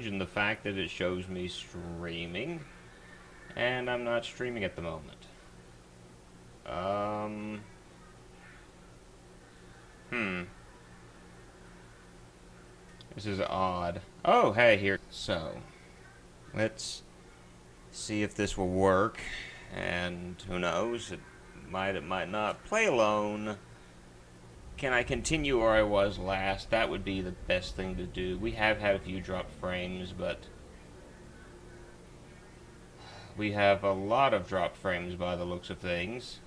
strange, and the fact that it shows me streaming, and I'm not streaming at the moment. This is odd. Oh, hey, here. So, let's see if this will work, and who knows, it might not. Play alone. Can I continue where I was last? That would be the best thing to do. We have had a few dropped frames, but we have a lot of dropped frames by the looks of things.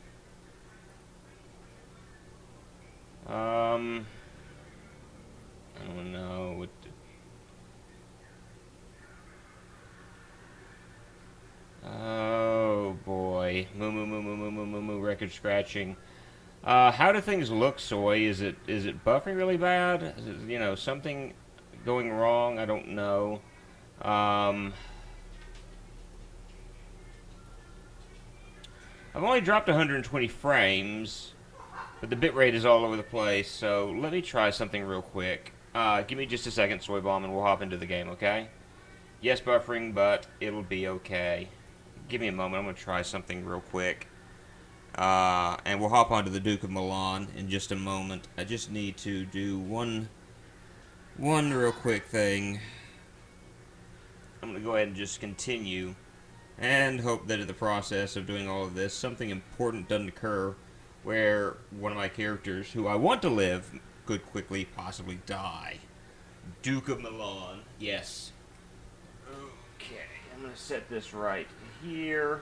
I don't know what oh boy. Moo, record scratching. How do things look, Soy? Is it buffering really bad? Is it, you know, something going wrong? I don't know. I've only dropped 120 frames, but the bitrate is all over the place, so let me try something real quick. Give me just a second, Soy Bomb, and we'll hop into the game, okay? Yes, buffering, but it'll be okay. Give me a moment. I'm going to try something real quick. And we'll hop onto the Duke of Milan in just a moment. I just need to do one real quick thing. I'm going to go ahead and just continue and hope that in the process of doing all of this, something important doesn't occur where one of my characters, who I want to live, could quickly possibly die. Duke of Milan, yes. Okay, I'm going to set this right here.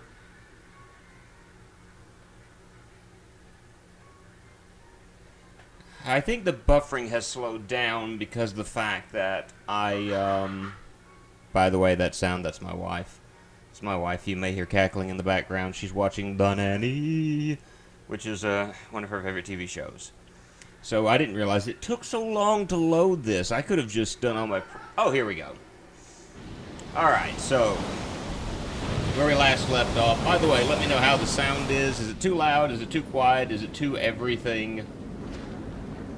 I think the buffering has slowed down because of the fact that by the way, that sound, that's my wife. It's my wife. You may hear cackling in the background. She's watching The Nanny, which is one of her favorite TV shows. So I didn't realize it took so long to load this. I could have just done all my... Oh, here we go. Alright, so where we last left off. By the way, let me know how the sound is. Is it too loud? Is it too quiet? Is it too everything?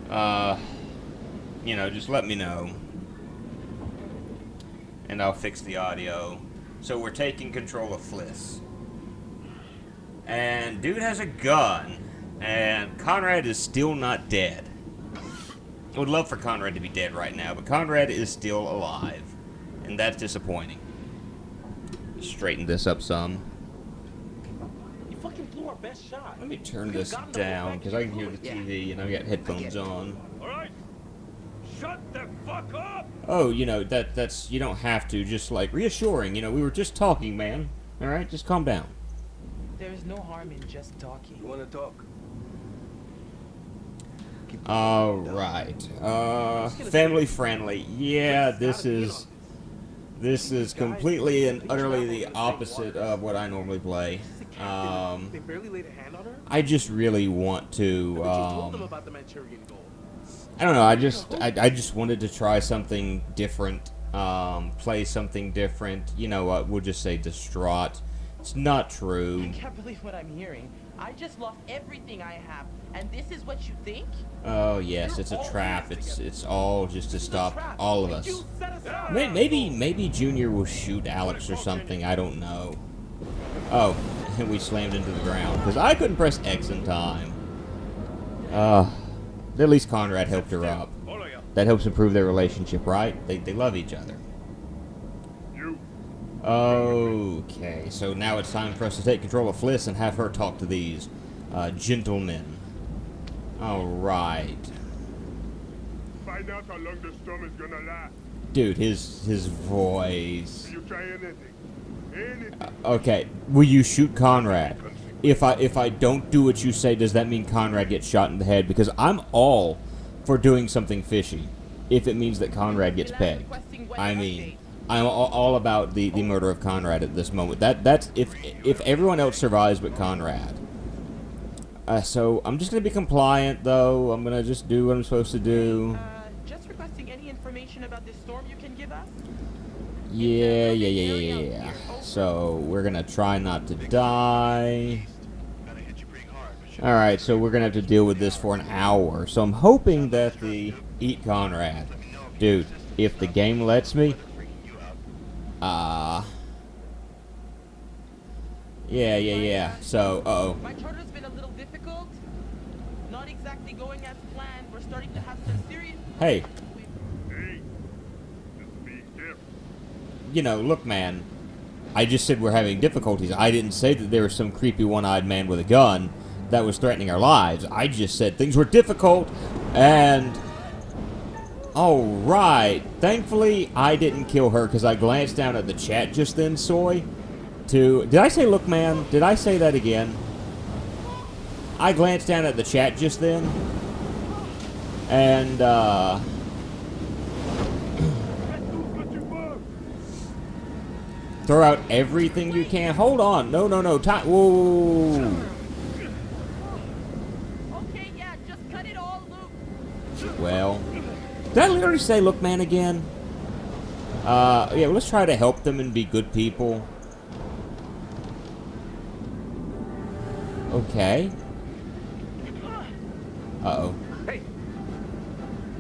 You know, just let me know. And I'll fix the audio. So we're taking control of Fliss. And dude has a gun. And Conrad is still not dead. I would love for Conrad to be dead right now, but Conrad is still alive. And that's disappointing. Straighten this up some. You fucking blew our best shot. Let me turn this down, because I can hear the TV and I've got headphones on. Alright. Shut the fuck up! Oh, you know, that's, you don't have to, just like reassuring, you know, we were just talking, man. Alright, just calm down. There is no harm in just talking. You wanna talk? Alright. Family friendly. Yeah, this is completely and utterly the opposite of what I normally play. They barely laid a hand on her? I just really want to, told them about the Manchurian gold. I don't know, I just wanted to try something different, play something different. You know what, we'll just say distraught. It's not true. I can't believe what I'm hearing. I just lost everything I have, and this is what you think? Oh yes, it's a trap. It's all just to stop all of us. Maybe Junior will shoot Alex or something. I don't know. Oh, and we slammed into the ground because I couldn't press X in time. At least Conrad helped her up. That helps improve their relationship, right? They love each other. Okay, so now it's time for us to take control of Fliss and have her talk to these gentlemen. Alright. Find out how long the storm is gonna last. Dude, his voice. You try anything. Anything. Okay, will you shoot Conrad? If I don't do what you say, does that mean Conrad gets shot in the head? Because I'm all for doing something fishy if it means that Conrad gets pegged. I mean, I'm all about the murder of Conrad at this moment. That's if everyone else survives but Conrad. So I'm just gonna be compliant, though. I'm gonna just do what I'm supposed to do. Just requesting any information about this storm you can give us? Yeah. So we're gonna try not to die. Alright, so we're gonna have to deal with this for an hour. So I'm hoping that the eat Conrad. Dude, if the game lets me, Yeah. So, uh-oh. My charter's been a little difficult. Not exactly going as planned. We're starting to have some serious... Hey. Hey, just be careful. You know, look, man. I just said we're having difficulties. I didn't say that there was some creepy one-eyed man with a gun that was threatening our lives. I just said things were difficult, and... Alright. Thankfully, I didn't kill her because I glanced down at the chat just then, Soy. Did I say look, man? Did I say that again? I glanced down at the chat just then. And, throw out everything you can. Hold on. No. Time. Whoa. Okay, yeah, just cut it all loose. Well, did I literally say look, man, again? Yeah, well, let's try to help them and be good people. Okay. Uh-oh. Hey!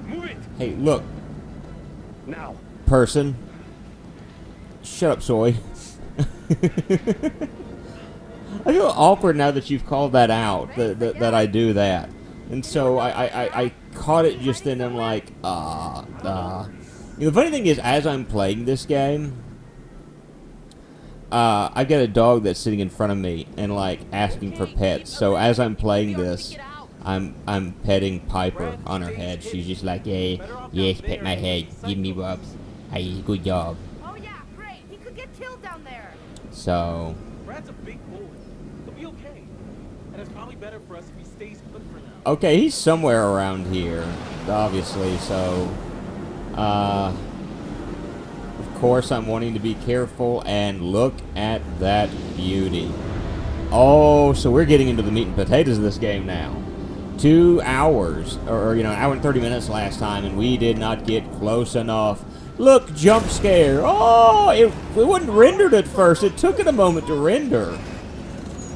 Move it! Hey, look, Now! person. Shut up, Soy. I feel awkward now that you've called that out, that I do that. And so I caught it just then. I'm like, You know, the funny thing is, as I'm playing this game, I've got a dog that's sitting in front of me and like asking for pets. So as I'm playing this, I'm petting Piper on her head. She's just like, hey, yes, pet my head, give me rubs. Hey, good job. Oh yeah, great. He could get killed down there. So, Brad's a big boy. He'll be okay. And it's probably better for us if he stays put for now. okay, he's somewhere around here, obviously. So, of course, I'm wanting to be careful. And look at that beauty. Oh, so we're getting into the meat and potatoes of this game now. 2 hours, or you know, an hour and 30 minutes last time, and we did not get close enough. Look, jump scare. Oh, it wasn't rendered at first. It took it a moment to render.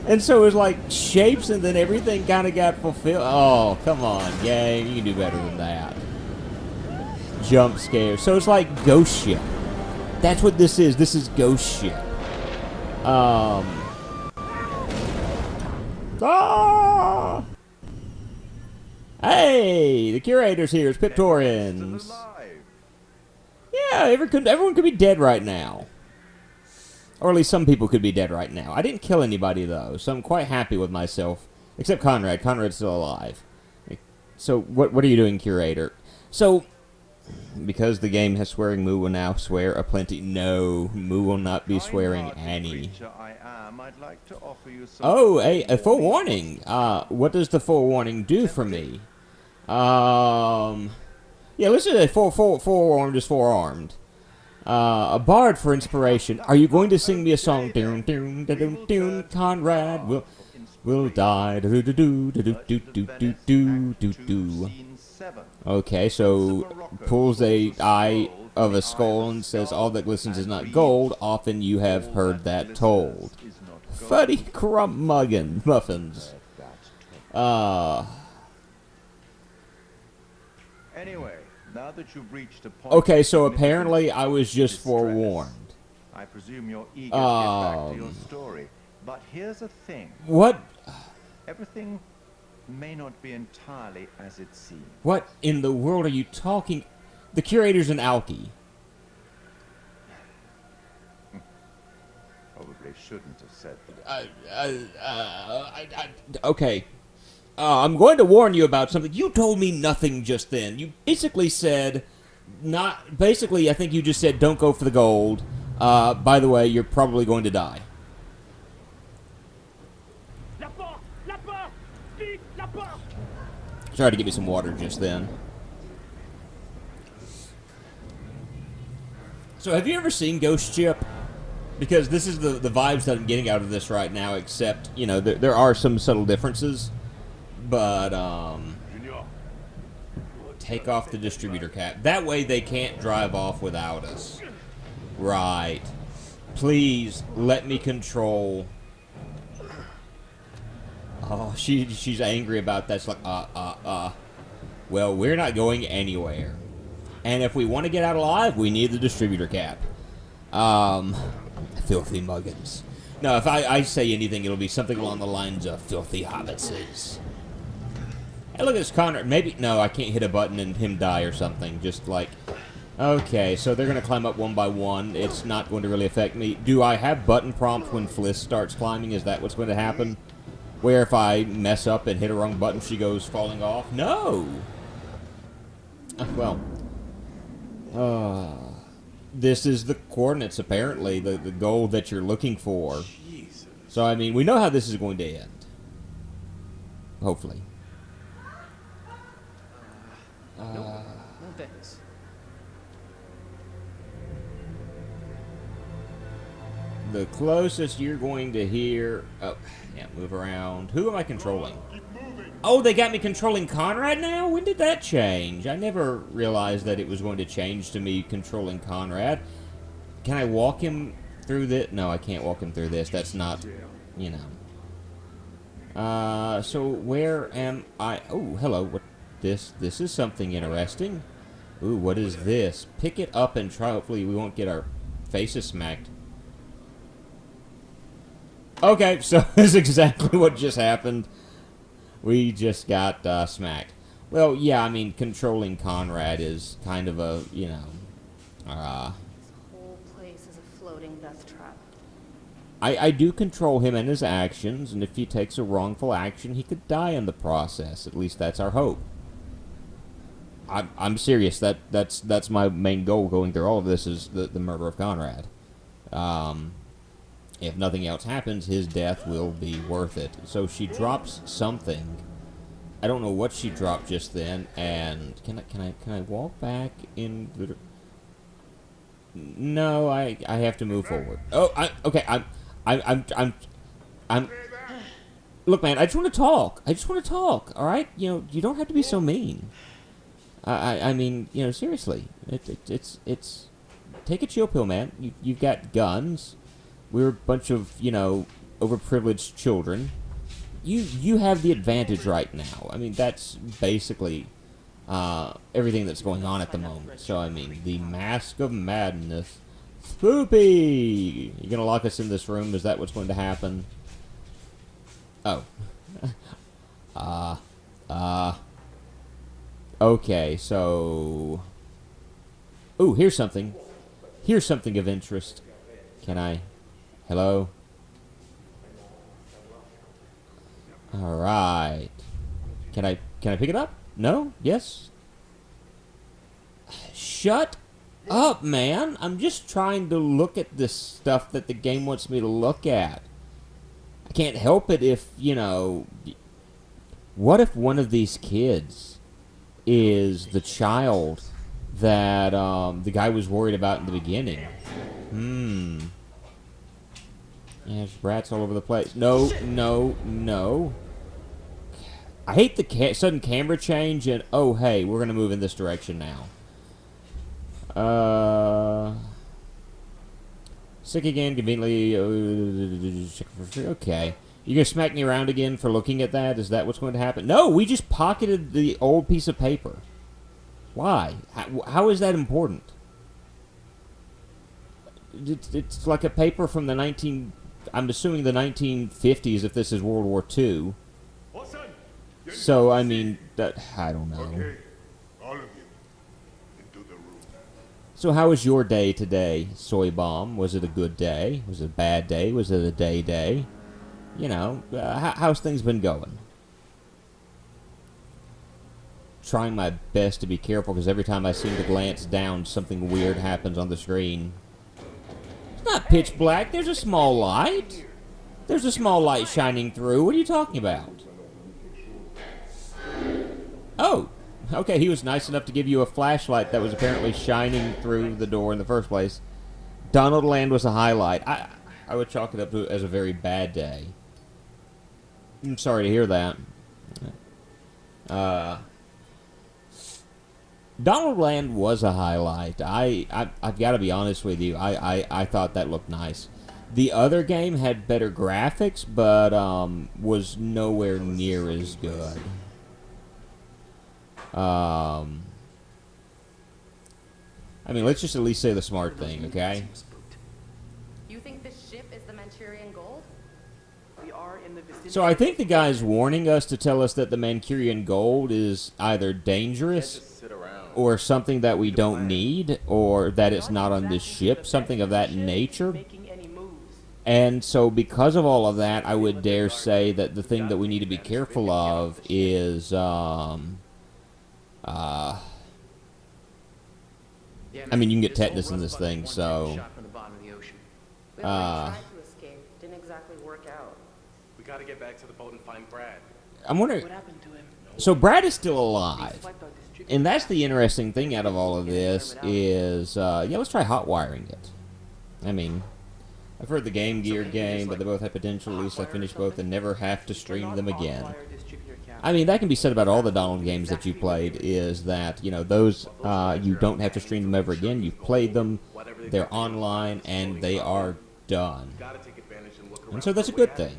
And so it was like shapes, and then everything kind of got fulfilled. Oh, come on, game. You can do better than that. Jump scare. So it's like Ghost Ship. That's what this is. This is Ghost Ship. Ah! Hey, the curator's here. It's Piptorians. Yeah, everyone could be dead right now. Or at least some people could be dead right now. I didn't kill anybody, though, so I'm quite happy with myself. Except Conrad. Conrad's still alive. So, what are you doing, curator? So, because the game has swearing, Moo will now swear aplenty. No, Moo will not be swearing any. Oh, a forewarning. What does the forewarning do for me? Yeah, let's just say forewarned is forearmed. A bard for inspiration. Are you going to sing me a song? Dun, dun, dun, dun, dun, Conrad will die. Do, do, do, do, do, do, do, do, do, do. Okay, so pulls a eye of a skull and says, all that glistens is not gold. Often you have heard that told. Fuddy crump muffins. Anyway, now that you've reached a point. Okay, so apparently I was just forewarned. I presume you're eager to get back to your story. But here's the thing. What? Everything may not be entirely as it seems. What in the world are you talking? The curator's an alky. Probably shouldn't have said that. Okay. I'm going to warn you about something. You told me nothing just then. You basically said, basically, I think you just said, don't go for the gold. By the way, you're probably going to die. Try to get me some water just then. So, have you ever seen Ghost Ship? Because this is the vibes that I'm getting out of this right now, except, you know, there are some subtle differences. But, take off the distributor cap. That way they can't drive off without us. Right. Please, let me control. Oh, she's angry about that. It's like, Well, we're not going anywhere. And if we want to get out alive, we need the distributor cap. Filthy muggins. No, if I say anything, it'll be something along the lines of filthy hobbitses. Hey, look at this Conrad. Maybe, no, I can't hit a button and him die or something. Just like, okay, so they're going to climb up one by one. It's not going to really affect me. Do I have button prompt when Fliss starts climbing? Is that what's going to happen? Where if I mess up and hit a wrong button, she goes falling off? No! Well. This is the coordinates, apparently. The goal that you're looking for. Jesus. So, I mean, we know how this is going to end. Hopefully. No thanks. The closest you're going to hear... Oh, yeah, move around. Who am I controlling? Oh, they got me controlling Conrad now? When did that change? I never realized that it was going to change to me controlling Conrad. Can I walk him through this? No, I can't walk him through this. That's not, you know. So where am I? Oh, hello. What? This is something interesting. Ooh, what is this? Pick it up and try. Hopefully we won't get our faces smacked. Okay, so this is exactly what just happened. We just got smacked. Well, yeah, I mean, controlling Conrad is kind of a, you know, This whole place is a floating death trap. I do control him and his actions, and if he takes a wrongful action, he could die in the process. At least that's our hope. I'm serious. That's my main goal going through all of this is the murder of Conrad. If nothing else happens, his death will be worth it. So she drops something. I don't know what she dropped just then. And can I walk back in the? No, I have to move forward. Oh, okay. I'm. Look, man, I just want to talk. All right, you know, you don't have to be so mean. I mean, you know, seriously, it's take a chill pill, man. You've got guns. We're a bunch of, you know, overprivileged children. You have the advantage right now. I mean, that's basically everything that's going on at the moment. So, I mean, the Mask of Madness. Spoopy! You gonna lock us in this room? Is that what's going to happen? Oh. Okay, so... Ooh, here's something. Here's something of interest. Can I... Hello? Alright. Can I pick it up? No? Yes? Shut up, man! I'm just trying to look at this stuff that the game wants me to look at. I can't help it if, you know... What if one of these kids is the child that the guy was worried about in the beginning? Yeah, there's rats all over the place. No. I hate the sudden camera change and, oh, hey, we're going to move in this direction now. Sick again, conveniently. Okay. You going to smack me around again for looking at that? Is that what's going to happen? No, we just pocketed the old piece of paper. Why? How is that important? It's like a paper from the I'm assuming the 1950s if this is World War II. So, I mean, I don't know. Okay, all of you, into the room. So how was your day today, Soy Bomb? Was it a good day? Was it a bad day? Was it a day? You know, how's things been going? Trying my best to be careful because every time I seem to glance down, something weird happens on the screen. It's not pitch black. There's a small light. There's a small light shining through. What are you talking about? Oh, okay. He was nice enough to give you a flashlight that was apparently shining through the door in the first place. Donald Land was a highlight. I would chalk it up to as a very bad day. I'm sorry to hear that. Donald Land was a highlight. I've got to be honest with you. I thought that looked nice. The other game had better graphics, but was nowhere near as good. I mean, let's just at least say the smart thing, okay? You think this ship is the Manchurian gold? We are in the vicinity. So I think the guy's warning us to tell us that the Manchurian gold is either dangerous Just sit around. or something that we don't need, or that it's not on this ship, something of that nature. Making any moves. And so because of all of that, I would dare say that the thing that we need to be careful of is, I mean, you can get tetanus in this thing, so, We already tried to escape. Didn't exactly work out. We gotta get back to the boat and find Brad. I'm wondering, What happened to him? so Brad is still alive, Swiped our distributor. and that's the interesting thing out of all of this is, yeah, let's try hot wiring it. I mean, I've heard the Game Gear game, but they both have potential, at least I finished both and never have to stream them again. I mean, that can be said about all the Donald games that you played, is that, you know, those, you don't have to stream them ever again. You've played them, they're online, and they are done. Gotta take advantage and look around. And so that's a good thing.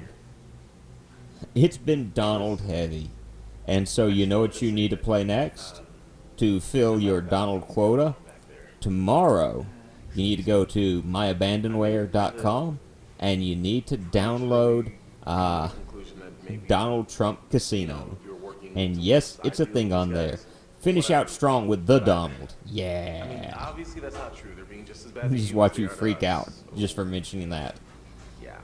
It's been Donald heavy. And so you know what you need to play next? To fill your Donald quota? Tomorrow, you need to go to myabandonware.com, and you need to download, Donald Trump Casino. And yes, it's a thing on there. Finish out strong with the Donald. Yeah. Obviously that's not true. They're being just as bad as Just you watch as they you are to freak us. out just for mentioning that. Yeah.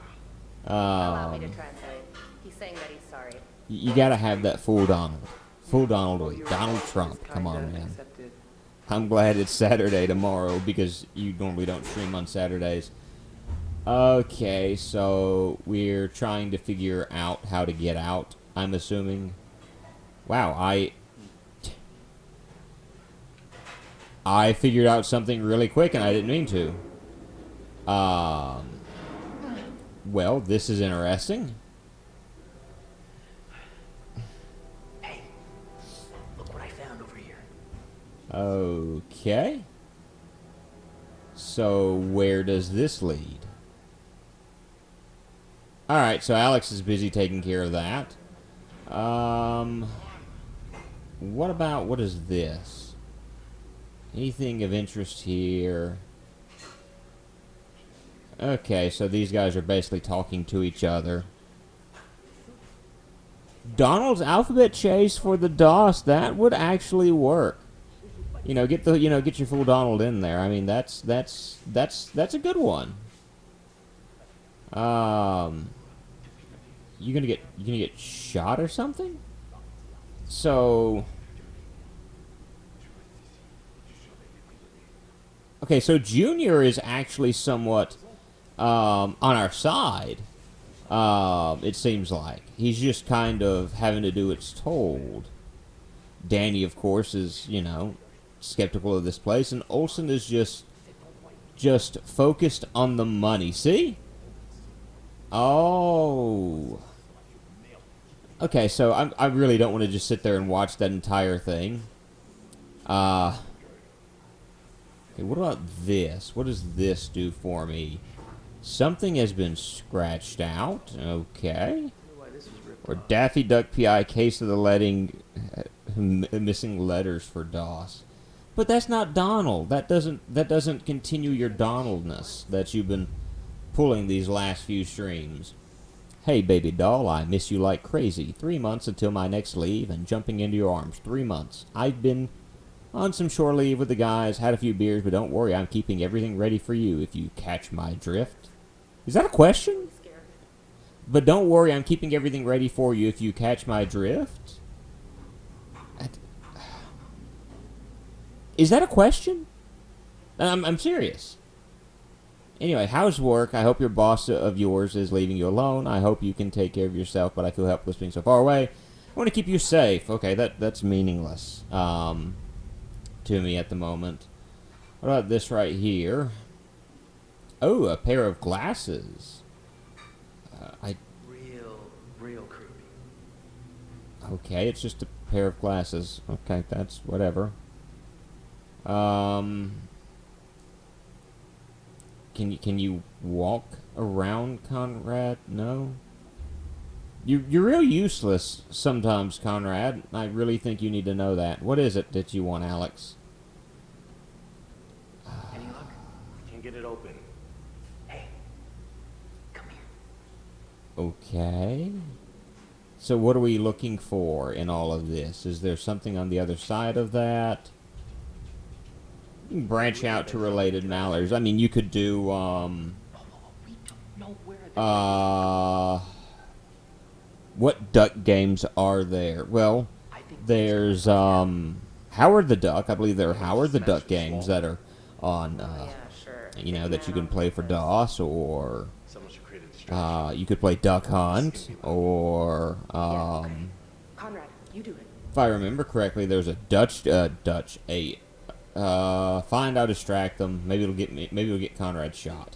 Allow me to translate. He's saying that he's sorry. You gotta have that full Donald. Full Donald with Donald Trump. Come on, man. I'm glad it's Saturday tomorrow because you normally don't stream on Saturdays. Okay, so we're trying to figure out how to get out, I'm assuming. Wow, I figured out something really quick and I didn't mean to. Well, this is interesting. Hey, look what I found over here. Okay. So where does this lead? Alright, so Alex is busy taking care of that. What is this? Anything of interest here? Okay, so these guys are basically talking to each other. Donald's alphabet chase for the DOS, that would actually work. You know, get your full Donald in there. I mean, that's a good one. You gonna get shot or something? So, okay, so Junior is actually somewhat on our side. It seems like he's just kind of having to do what's told. Danny, of course, is, you know, skeptical of this place, and Olsen is just focused on the money. See? Oh. Okay, so I really don't want to just sit there and watch that entire thing. Okay, what about this? What does this do for me? Something has been scratched out. Okay. Or Daffy Duck PI, case of the missing letters for DOS. But that's not Donald. That doesn't continue your Donaldness that you've been pulling these last few streams. Hey, baby doll, I miss you like crazy. 3 months until my next leave, and jumping into your arms. 3 months. I've been on some shore leave with the guys, had a few beers, but don't worry, I'm keeping everything ready for you if you catch my drift. Is that a question? But don't worry, I'm keeping everything ready for you if you catch my drift? Is that a question? I'm serious. Anyway, how's work? I hope your boss of yours is leaving you alone. I hope you can take care of yourself, but I feel helpless being so far away. I want to keep you safe. Okay, that's meaningless to me at the moment. What about this right here? Oh, a pair of glasses. Real creepy. Okay, it's just a pair of glasses. Okay, that's whatever. Can you walk around, Conrad? No? You're real useless sometimes, Conrad. I really think you need to know that. What is it that you want, Alex? Any luck? Can't get it open. Hey, Okay. So what are we looking for in all of this? Is there something on the other side of that? You can branch out to related mallards. I mean, you could do, We don't know where they what duck games are there? Well, there's, Howard the Duck. I believe there are Howard the Duck games that are on, Yeah, sure. you know, that you Man can play for DOS, or, Someone should create a distraction. you could play Duck Hunt, or, Conrad, you do it. if I remember correctly, there's a find out, distract them. Maybe it'll get me. Maybe it'll get Conrad shot.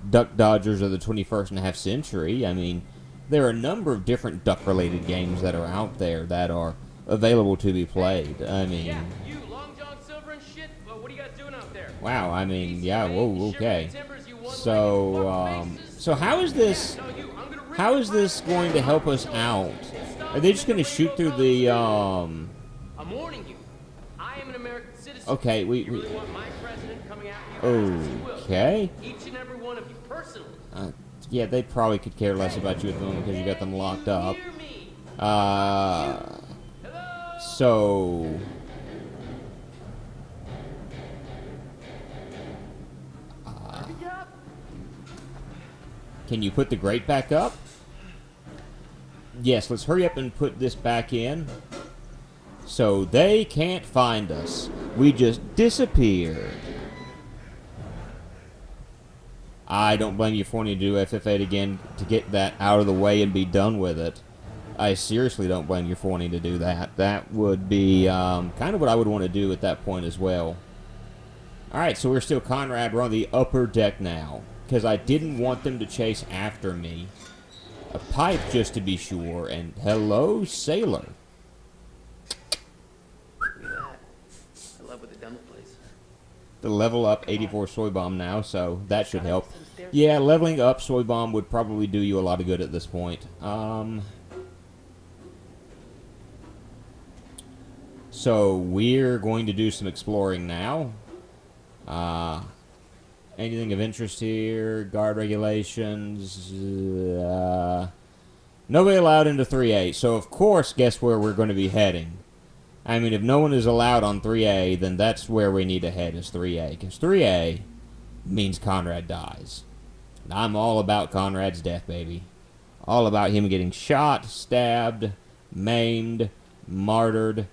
Duck Dodgers of the 21st and a half century. I mean, there are a number of different duck-related games that are out there that are available to be played. I mean, Yeah, you, Long John Silver and shit. What are you guys doing out there? wow. I mean, yeah. Easy, Whoa. man. Okay. Sugar timbers, you So, one-legged fuckfaces. so how is this? No, you, I'm gonna rip How your is this fucking going to help us out? Are they just going to shoot through the? I'm warning you. I am an American citizen. Okay, You really want my president coming after you? As you will. Okay. Each and every one of you, personally. Yeah, they probably could care less about you at the moment because you got them locked up. Hear me. So... Can you put the grate back up? Yes, let's hurry up and put this back in. So they can't find us. We just disappeared. I don't blame you for wanting to do FF8 again to get that out of the way and be done with it. I seriously don't blame you for wanting to do that. That would be kind of what I would want to do at that point as well. Alright, so we're still Conrad. We're on the upper deck now. Because I didn't want them to chase after me. A pipe, just to be sure. And hello, sailor. Look at that. I love what they've done with the place. The level up 84 soy bomb now, so that should help. Yeah, leveling up soy bomb would probably do you a lot of good at this point. So we're going to do some exploring now. Anything of interest here? Guard regulations. Nobody allowed into 3A. So of course, guess where we're going to be heading? I mean, if no one is allowed on 3A, then that's where we need to head, is 3A. Because 3A means Conrad dies. And I'm all about Conrad's death, baby. All about him getting shot, stabbed, maimed, martyred.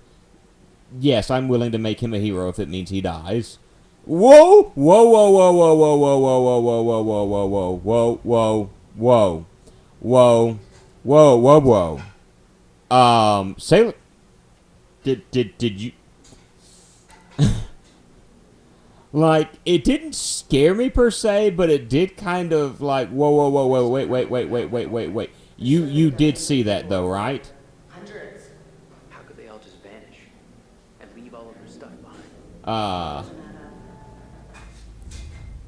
Yes, I'm willing to make him a hero if it means he dies. Whoa! Whoa, whoa, whoa, whoa, whoa, whoa, whoa, whoa, whoa, whoa, whoa, whoa, whoa, whoa, whoa, whoa, whoa, whoa, whoa. Sailor... Did you... like, it didn't scare me per se, but it did kind of like, whoa, whoa, whoa, whoa, wait. You did see that though, right? Hundreds. How could they all just vanish and leave all of their stuff behind?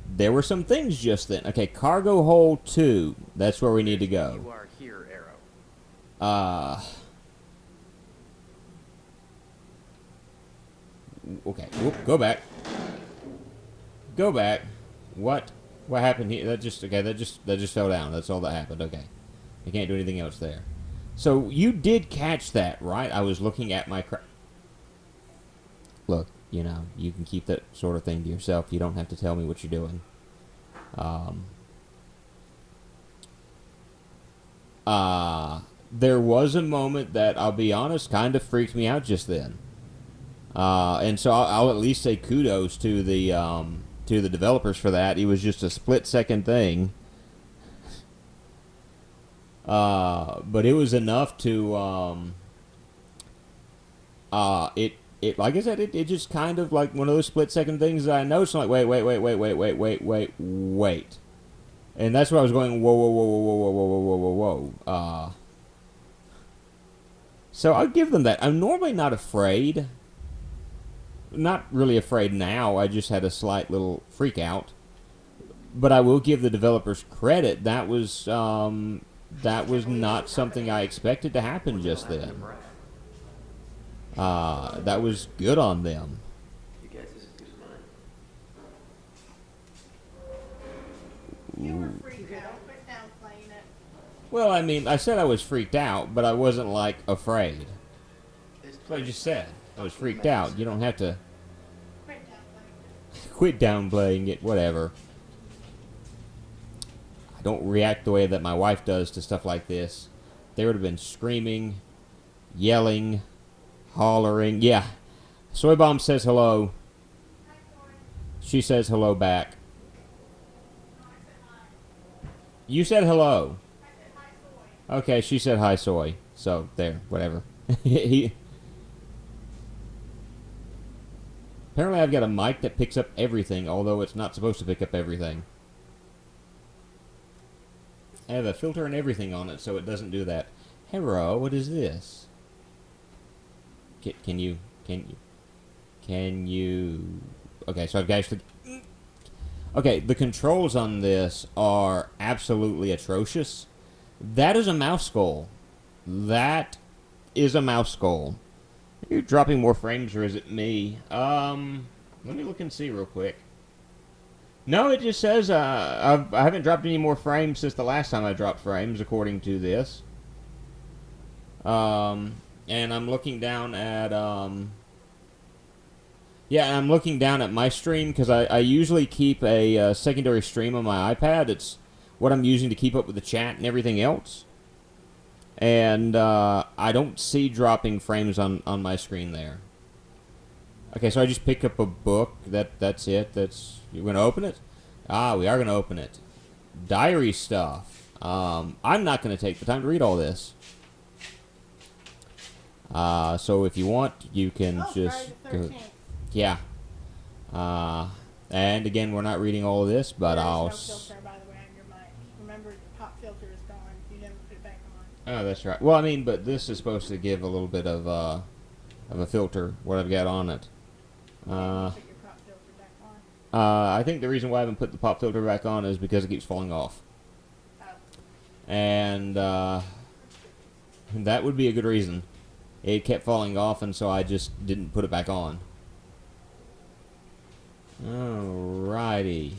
There were some things just then. Okay, cargo hold 2. That's where we need to go. You are here, Arrow. Okay, whoop, go back. Go back. What? What happened here? That just fell down. That's all that happened. Okay. I can't do anything else there. So, you did catch that, right? I was looking at my Look, you know, you can keep that sort of thing to yourself. You don't have to tell me what you're doing. There was a moment that, I'll be honest, kind of freaked me out just then. And so I'll at least say kudos to the developers for that. It was just a split-second thing. But it was enough to, like I said, it just kind of like one of those split-second things that I noticed. I'm like, wait. And that's where I was going, whoa. So I'll give them that. I'm normally not afraid. Not really afraid now. I just had a slight little freak out. But I will give the developers credit. That was not something I expected to happen just then. That was good on them. You guys is a good mind. You were freaked out, but now playing it. Well, I mean, I said I was freaked out, but I wasn't, like, afraid. That's what I just said. I was freaked out. You don't have to... Quit downplaying it, whatever. I don't react the way that my wife does to stuff like this. They would have been screaming, yelling, hollering. Yeah. Soy Bomb says hello. She says hello back. You said hello. Okay, she said hi, Soy. So, there, whatever. Apparently I've got a mic that picks up everything, although it's not supposed to pick up everything. I have a filter and everything on it, so it doesn't do that. Hello, what is this? Can you... Okay, so I've actually... Okay, the controls on this are absolutely atrocious. That is a mouse skull. That is a mouse skull. Are you dropping more frames, or is it me? Let me look and see real quick. No, it just says I haven't dropped any more frames since the last time I dropped frames, according to this. And I'm looking down at yeah, I'm looking down at my stream because I usually keep a secondary stream on my iPad. It's what I'm using to keep up with the chat and everything else. And I don't see dropping frames on my screen there. Okay, so I just pick up a book. That's it. You're going to open it? Ah, we are going to open it. Diary stuff. I'm not going to take the time to read all this. So if you want, you can just go. Yeah. And again, we're not reading all of this, but I'll... There's no filter, by the way, on your mic. Remember, the pop filter is gone. You never put it back on. Oh, that's right. Well, I mean, but this is supposed to give a little bit of a filter, what I've got on it. Put your pop filter back on. I think the reason why I haven't put the pop filter back on is because it keeps falling off. Oh. And that would be a good reason. It kept falling off, and so I just didn't put it back on. Alrighty.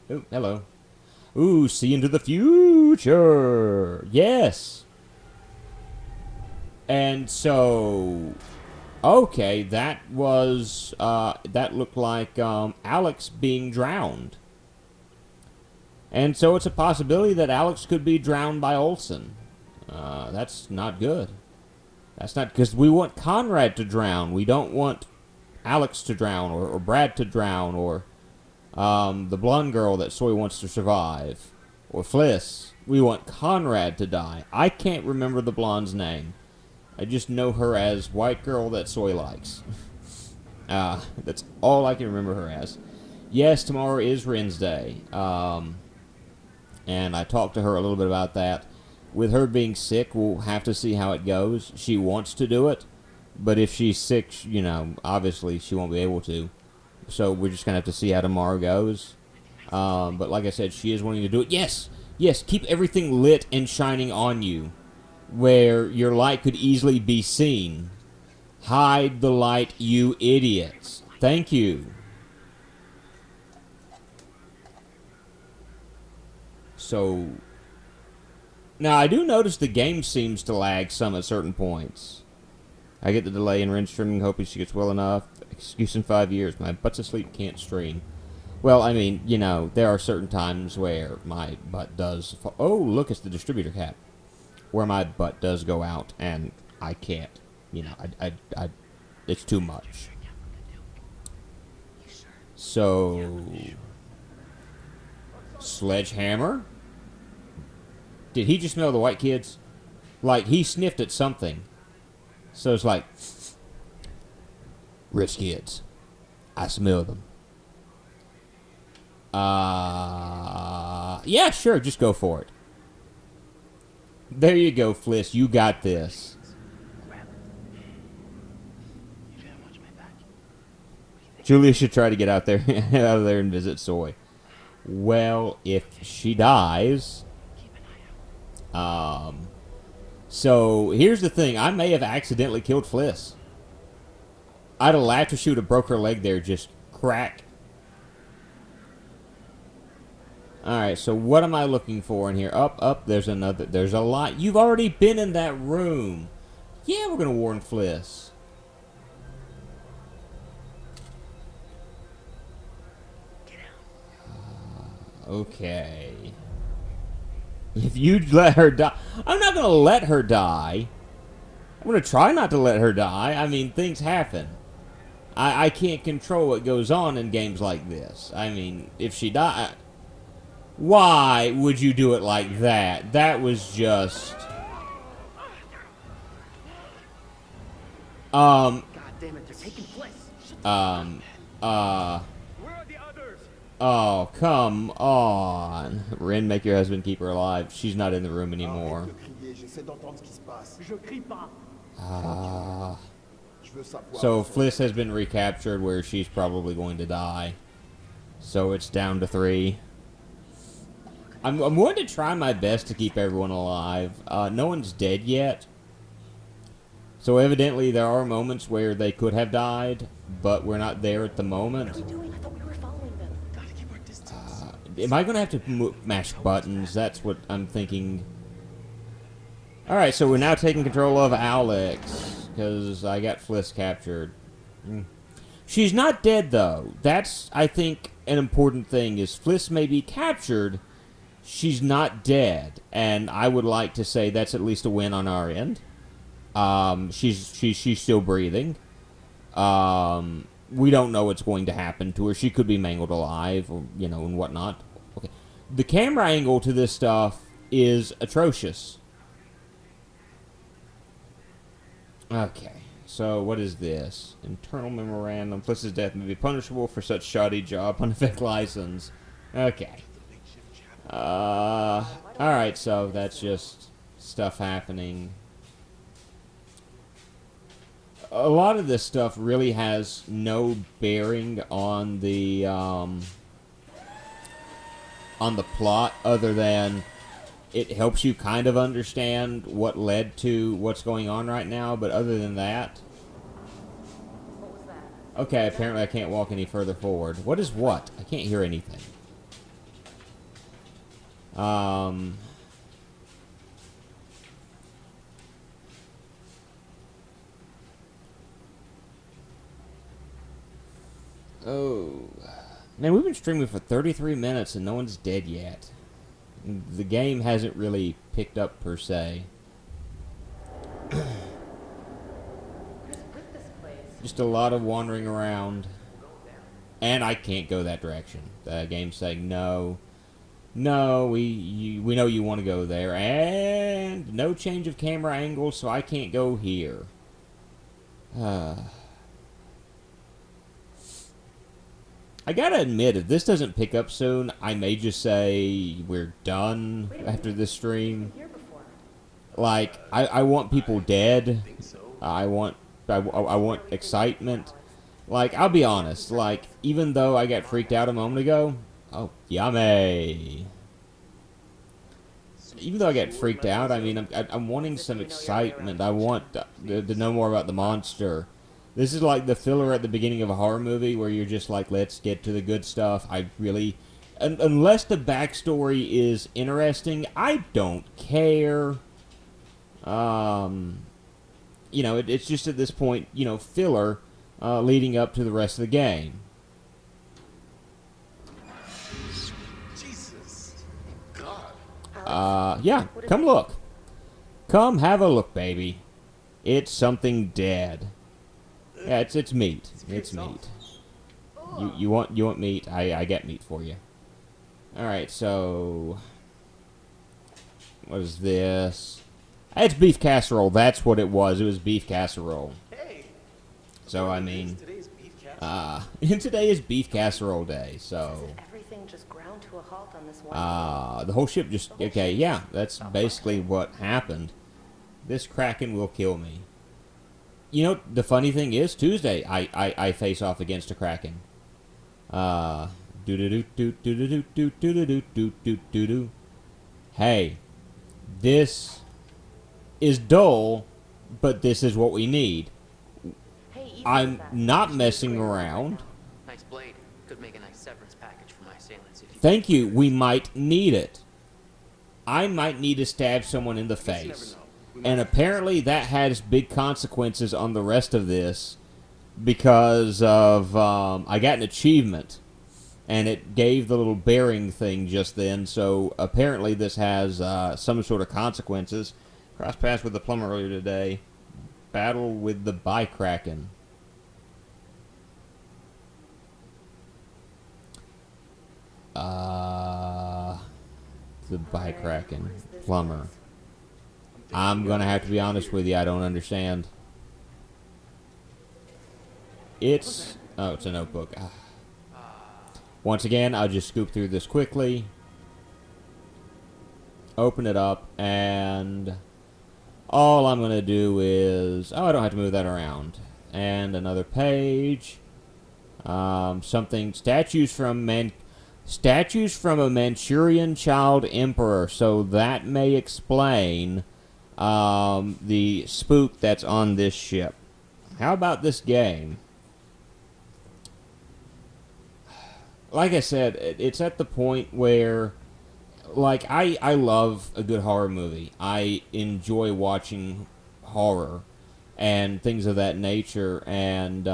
Oh, hello. Ooh, see into the future. Yes. And so, okay, that was, that looked like, Alex being drowned. And so it's a possibility that Alex could be drowned by Olsen. That's not good. That's not, because we want Conrad to drown. We don't want Alex to drown, or Brad to drown, or the blonde girl that Soy wants to survive, or Fliss. We want Conrad to die. I can't remember the blonde's name. I just know her as white girl that Soy likes. That's all I can remember her as. Yes, tomorrow is Wednesday. And I talked to her a little bit about that. With her being sick, we'll have to see how it goes. She wants to do it, but if she's sick, you know, obviously she won't be able to. So we're just going to have to see how tomorrow goes. But like I said, she is wanting to do it. Yes, yes, keep everything lit and shining on you, where your light could easily be seen. Hide the light, you idiots. Thank you. So... Now, I do notice the game seems to lag some at certain points. I get the delay in Ren streaming, hoping she gets well enough. Excuse in 5 years. My butt's asleep, can't stream. Well, I mean, you know, there are certain times where my butt does... Oh, look, it's the distributor cap. Where my butt does go out, and I can't. You know, it's too much. So... Sledgehammer? Did he just smell the white kids? Like, he sniffed at something. So it's like, rich kids. I smell them. Yeah, sure, just go for it. There you go, Fliss. You got this. Julia should try to get out there, out of there and visit Soy. Well, if she dies... So, here's the thing. I may have accidentally killed Fliss. I'd have laughed if she would have broke her leg there, just crack. Alright, so what am I looking for in here? Up, there's another. There's a lot. You've already been in that room. Yeah, we're gonna warn Fliss. Okay. If you let her die... I'm not gonna let her die. I'm gonna try not to let her die. I mean, things happen. I can't control what goes on in games like this. I mean, if she died... Why would you do it like that? That was just... God damn it, they're taking place. Where are the others? Oh, come on. Ren, make your husband keep her alive. She's not in the room anymore. So Fliss has been recaptured where she's probably going to die. So it's down to 3. I'm going to try my best to keep everyone alive. No one's dead yet. So evidently there are moments where they could have died, but we're not there at the moment. What are we doing? I thought we were following them. Gotta keep our distance. Am I going to have to mash buttons? That's what I'm thinking. Alright, so we're now taking control of Alex, because I got Fliss captured. She's not dead, though. That's, I think, an important thing, is Fliss may be captured, she's not dead, and I would like to say that's at least a win on our end. She's still breathing. We don't know what's going to happen to her. She could be mangled alive, or, you know, and whatnot. Okay. The camera angle to this stuff is atrocious. Okay, so what is this? Internal memorandum. Fliss's death may be punishable for such shoddy job on effect license. Okay. Alright, so that's just stuff happening. A lot of this stuff really has no bearing on the plot, other than it helps you kind of understand what led to what's going on right now, but other than that... What was that? Okay, apparently I can't walk any further forward. What is what? I can't hear anything. Oh. Man, we've been streaming for 33 minutes and no one's dead yet. The game hasn't really picked up per se. What is with this place? Just a lot of wandering around. And I can't go that direction. The game's saying no. No, we know you want to go there. And no change of camera angle, so I can't go here. I gotta admit, if this doesn't pick up soon, I may just say we're done after this stream. Here before. Like, I want people dead. I want excitement. Like, I'll be honest. Like, even though I got freaked out a moment ago, oh, yummy. Even though I got freaked out, I mean, I'm wanting some excitement. I want to know more about the monster. This is like the filler at the beginning of a horror movie where you're just like, let's get to the good stuff. I really... unless the backstory is interesting, I don't care. You know, it's just at this point, you know, filler leading up to the rest of the game. Jesus. God. Yeah, come look. Come have a look, baby. It's something dead. Yeah, it's meat. It's meat. You want meat? I get meat for you. Alright, so... what is this? It's beef casserole. That's what it was. It was beef casserole. Hey. So, I mean... Today's beef casserole. today is beef casserole day, so... Everything just ground to a halt on this one. The whole ship just... okay, yeah, that's basically what happened. This Kraken will kill me. You know, the funny thing is, Tuesday, I face off against a Kraken. Hey, this is dull, but this is what we need. Hey, easy I'm with that. not messing around. Nice blade. Could make a nice severance package for my assailants if you... Thank you. We might need it. I might need to stab someone in the face. And apparently that has big consequences on the rest of this because of, I got an achievement and it gave the little bearing thing just then, so apparently this has some sort of consequences. Cross paths with the plumber earlier today. Battle with the Kraken. The Kraken plumber. I'm gonna have to be honest with you, I don't understand. It's a notebook. Once again, I'll just scoop through this quickly. Open it up, and all I'm gonna do is... Oh, I don't have to move that around. And another page. Something... Statues from a Manchurian child emperor. So that may explain the spook that's on this ship. How about this game? Like I said, it's at the point where, like, I love a good horror movie. I enjoy watching horror and things of that nature, and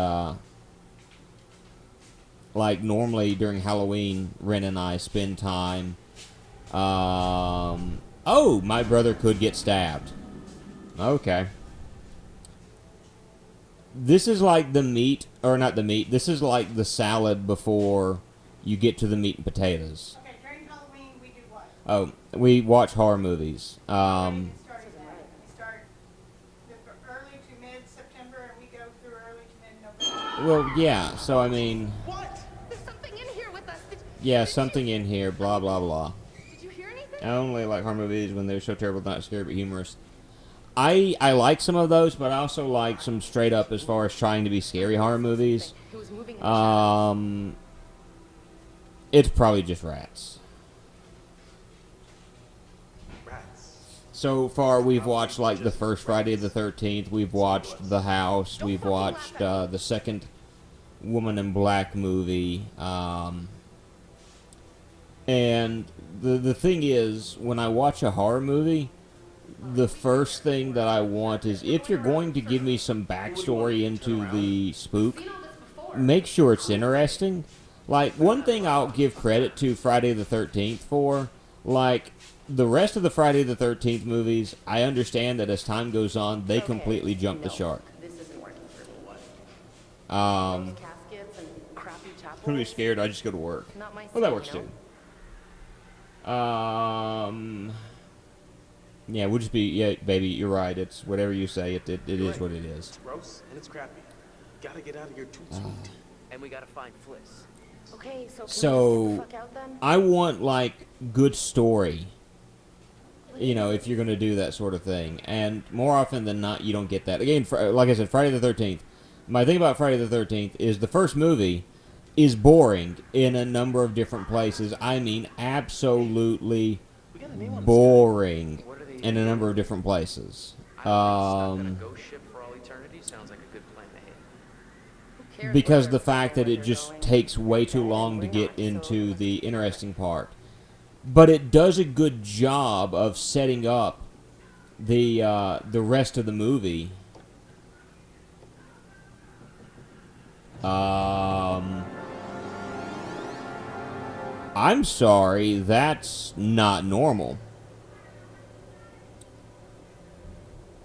like normally during Halloween, Ren and I spend time. Oh, my brother could get stabbed. Okay. This is like the meat, or not the meat. This is like the salad before you get to the meat and potatoes. Okay, during Halloween we do what? Oh, we watch horror movies. We start early to mid-September and we go through early to mid-November. Well, yeah. So I mean, What? There's something in here with us. yeah, something in here. Blah blah blah. Did you hear anything? I only like horror movies when they're so terrible, not scary, but humorous. I like some of those, but I also like some straight up as far as trying to be scary horror movies. It was moving in the shadows. It's probably just rats. Rats. So far, we've watched like the first Friday the 13th. We've watched The House. We've watched the second Woman in Black movie. And the thing is, when I watch a horror movie, the first thing that I want is, if you're going to give me some backstory into the spook, make sure it's interesting. Like, one thing I'll give credit to Friday the 13th for, like, the rest of the Friday the 13th movies, I understand that as time goes on, they completely jump the shark. This isn't working for me. Caskets and crappy chapels. Pretty scared, I just go to work. Not my Well, that scene, works you know? too. Yeah, we'll just be, yeah, baby, you're right. It's whatever you say, it is what it is. It's gross and it's crappy. Gotta get out of here too sweet. And we gotta find Fliss. Okay, so can we just So, get the fuck out then? I want, like, good story. You know, if you're going to do that sort of thing. And more often than not, you don't get that. Again, like I said, Friday the 13th. My thing about Friday the 13th is the first movie is boring in a number of different places. I mean, absolutely boring in a number of different places. Stuck on a ghost ship for all eternity sounds like a good plan to hit. Who cares Because where the fact that where it you're just going? takes way too Yeah, long to we're get not, into so the interesting part. But it does a good job of setting up the rest of the movie. I'm sorry, that's not normal.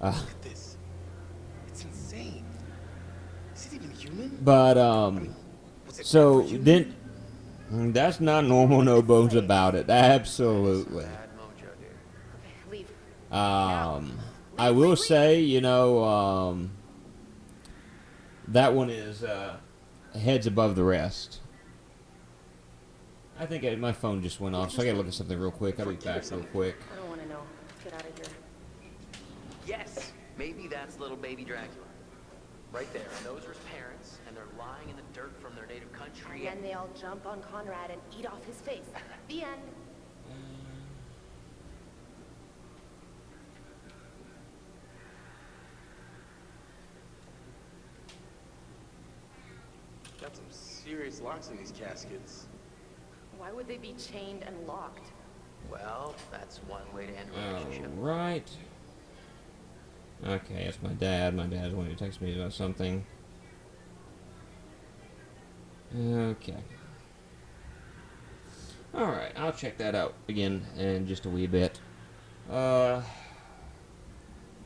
Look at this. It's insane. Is it even human? But Was it so ever human? then that's not normal, no bones about it. Absolutely. Bad mojo, dude. Okay, leave. I will say, you know, that one is heads above the rest. I think my phone just went off, so I gotta look at something real quick. I'll be back real quick. I don't want to know. Let's get out of here. Yes, maybe that's little baby Dracula. Right there, and those are his parents, and they're lying in the dirt from their native country. And then they all jump on Conrad and eat off his face. The end. Got some serious locks in these caskets. Why would they be chained and locked? Well, that's one way to end a relationship. Right. Okay, it's my dad. My dad's wanting to text me about something. Okay. Alright, I'll check that out again in just a wee bit. Okay,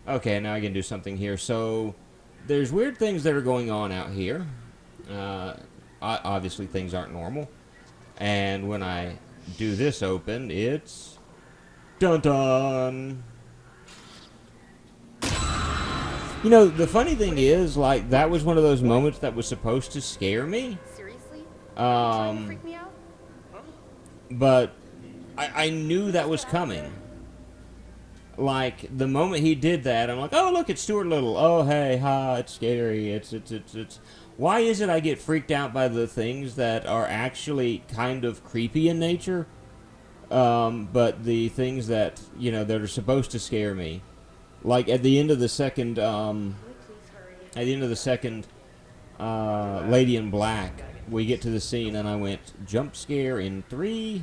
now I can do something here. So, there's weird things that are going on out here. Obviously, things aren't normal. And when I do this open, it's... Dun-dun! You know, the funny thing is, like, that was one of those moments that was supposed to scare me. Seriously? Are you trying to freak me out? But I knew that was coming. Like, the moment he did that, I'm like, oh, look, it's Stuart Little. Oh, hey, ha, it's scary. It's... Why is it I get freaked out by the things that are actually kind of creepy in nature? But the things that, you know, that are supposed to scare me. Like, at the end of the second, Lady in Black, we get to the scene, and I went, jump scare in 3,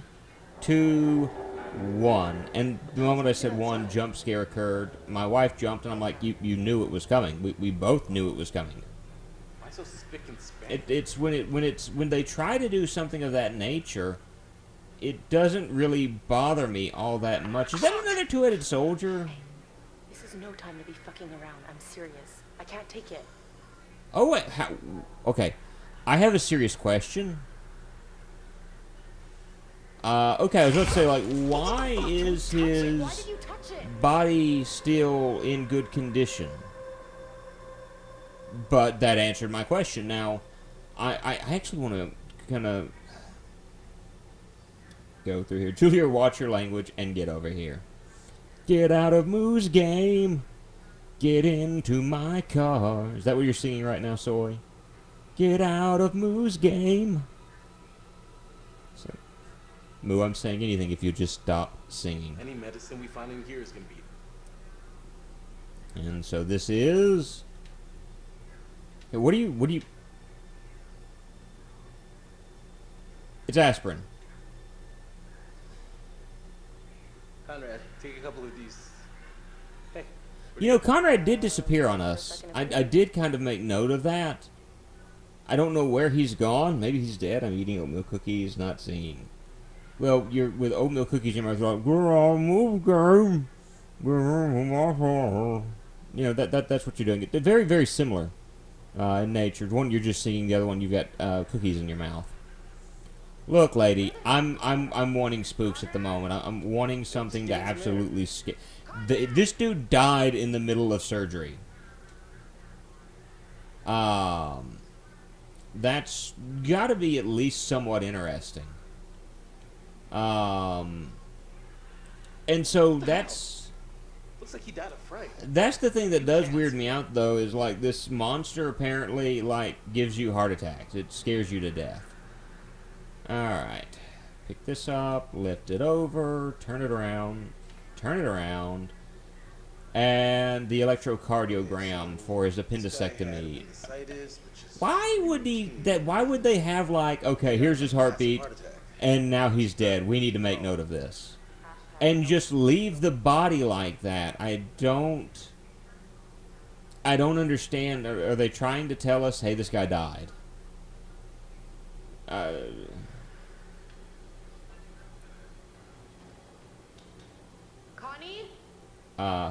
2, 1. And the moment I said 1, jump scare occurred. My wife jumped, and I'm like, you knew it was coming. We both knew it was coming. Why so spick and span? It's when they try to do something of that nature, it doesn't really bother me all that much. Is that another two-headed soldier? This is no time to be fucking around. I'm serious. I can't take it. Oh, wait, okay. I have a serious question. Okay, I was about to say, like, why is his body still in good condition? But that answered my question. Now, I actually want to kind of go through here. Julia, watch your language and get over here. Get out of Moo's game. Get into my car. Is that what you're singing right now, Soy? Get out of Moo's game. So, Moo, I'm saying anything if you just stop singing. Any medicine we find in here is gonna be. And so this is... Hey, what do you... It's aspirin. Conrad, take a couple of these. Hey. You know, Conrad did disappear on us. I did kind of make note of that. I don't know where he's gone. Maybe he's dead. I'm eating oatmeal cookies, not seeing. Well, you're with oatmeal cookies in your mouth. You're like, we're all move game. You know, that's what you're doing. They're very, very similar in nature. One you're just singing. The other one you've got cookies in your mouth. Look, lady, I'm wanting spooks at the moment. I'm wanting something to absolutely scare. This dude died in the middle of surgery. That's got to be at least somewhat interesting. And so that's... Looks like he died of fright. That's the thing that does weird me out, though, is like this monster apparently like gives you heart attacks. It scares you to death. Alright. Pick this up, lift it over, turn it around, and the electrocardiogram for his appendectomy. Why would they have like, okay, here's his heartbeat, and now he's dead. We need to make note of this. And just leave the body like that. I don't understand. Are they trying to tell us, hey, this guy died? Connie?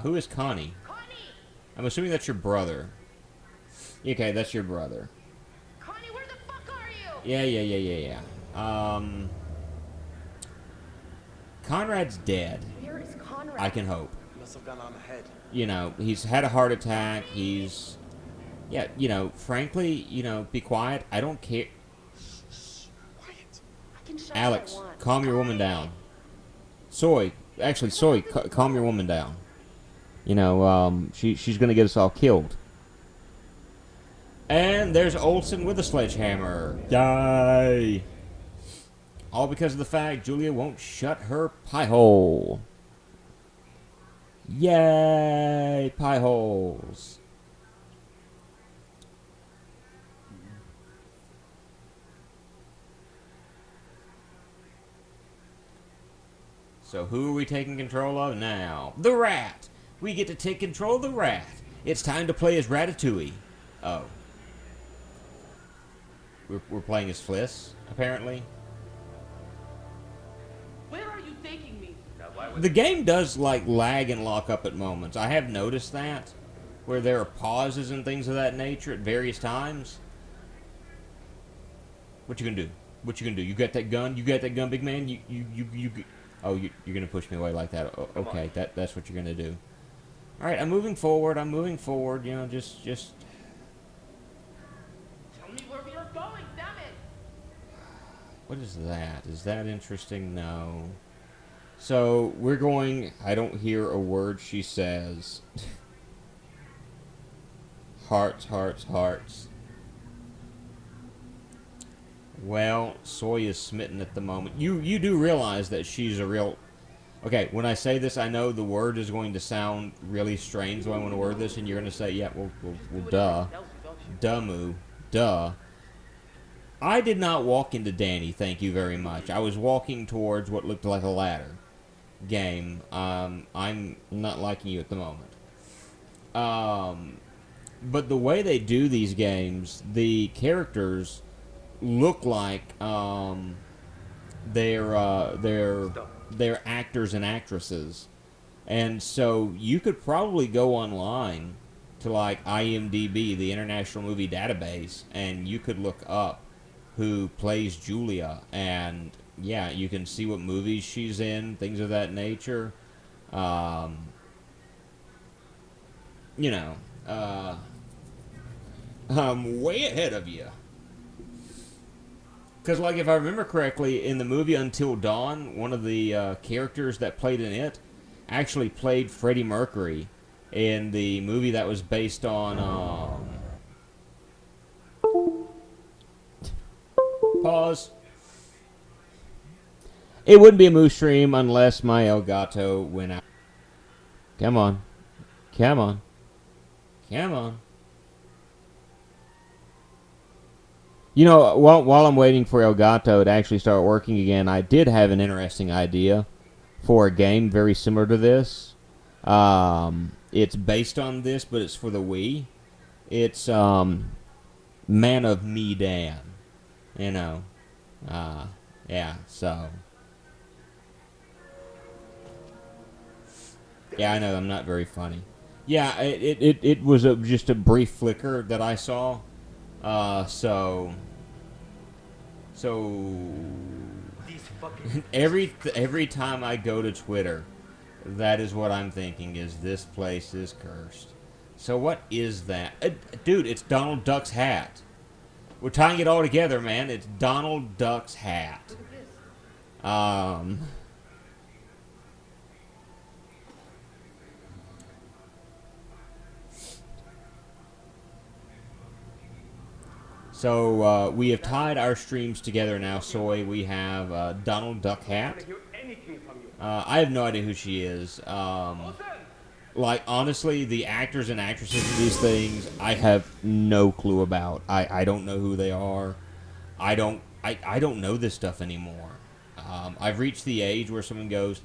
Who is Connie? Connie! I'm assuming that's your brother. Okay, that's your brother. Connie, where the fuck are you? Yeah. Conrad's dead. Where is Conrad? I can hope. He must have gone on ahead. You know, he's had a heart attack. He's... Yeah, you know, frankly, you know, be quiet. I don't care. Quiet. I can shout Alex, if I want. calm your woman down. Soy, calm your woman down. You know, she's gonna get us all killed. And there's Olsen with a sledgehammer. Die! All because of the fact Julia won't shut her pie hole. Yay! Pie holes. So who are we taking control of now? The rat! We get to take control of the rat. It's time to play as Ratatouille. Oh. We're playing as Fliss, apparently. Where are you taking me? The game does, like, lag and lock up at moments. I have noticed that. Where there are pauses and things of that nature at various times. What you gonna do? What you gonna do? You got that gun? You got that gun, big man? Oh, you're gonna push me away like that. Okay, that's what you're gonna do. All right, I'm moving forward. You know, just. Tell me where we are going, damn it! What is that? Is that interesting? No. So we're going. I don't hear a word she says. Hearts, hearts, hearts. Well, Soy is smitten at the moment. You do realize that she's a real... Okay, when I say this, I know the word is going to sound really strange when I want to word this, and you're going to say, yeah, well duh. Duh-moo. Duh. I did not walk into Danny, thank you very much. I was walking towards what looked like a ladder. Game. I'm not liking you at the moment. But the way they do these games, the characters look like they're actors and actresses, and so you could probably go online to like IMDb, the International Movie Database, and you could look up who plays Julia, and yeah, you can see what movies she's in, things of that nature. You know, I'm way ahead of you. Because, like, if I remember correctly, in the movie Until Dawn, one of the characters that played in it actually played Freddie Mercury in the movie that was based on... Pause. It wouldn't be a Moose stream unless my Elgato went out. Come on. Come on. Come on. You know, while I'm waiting for Elgato to actually start working again, I did have an interesting idea for a game very similar to this. It's based on this, but it's for the Wii. It's Man of Medan. You know. Yeah, so. Yeah, I know, I'm not very funny. Yeah, it was just a brief flicker that I saw. So every time I go to Twitter, that is what I'm thinking, is this place is cursed. So what is that? Dude, it's Donald Duck's hat. We're tying it all together, man. It's Donald Duck's hat. So, we have tied our streams together now, Soy. We have Donald Duck hat. I have no idea who she is. Like, honestly, the actors and actresses of these things, I have no clue about. I don't know who they are. I don't know this stuff anymore. I've reached the age where someone goes,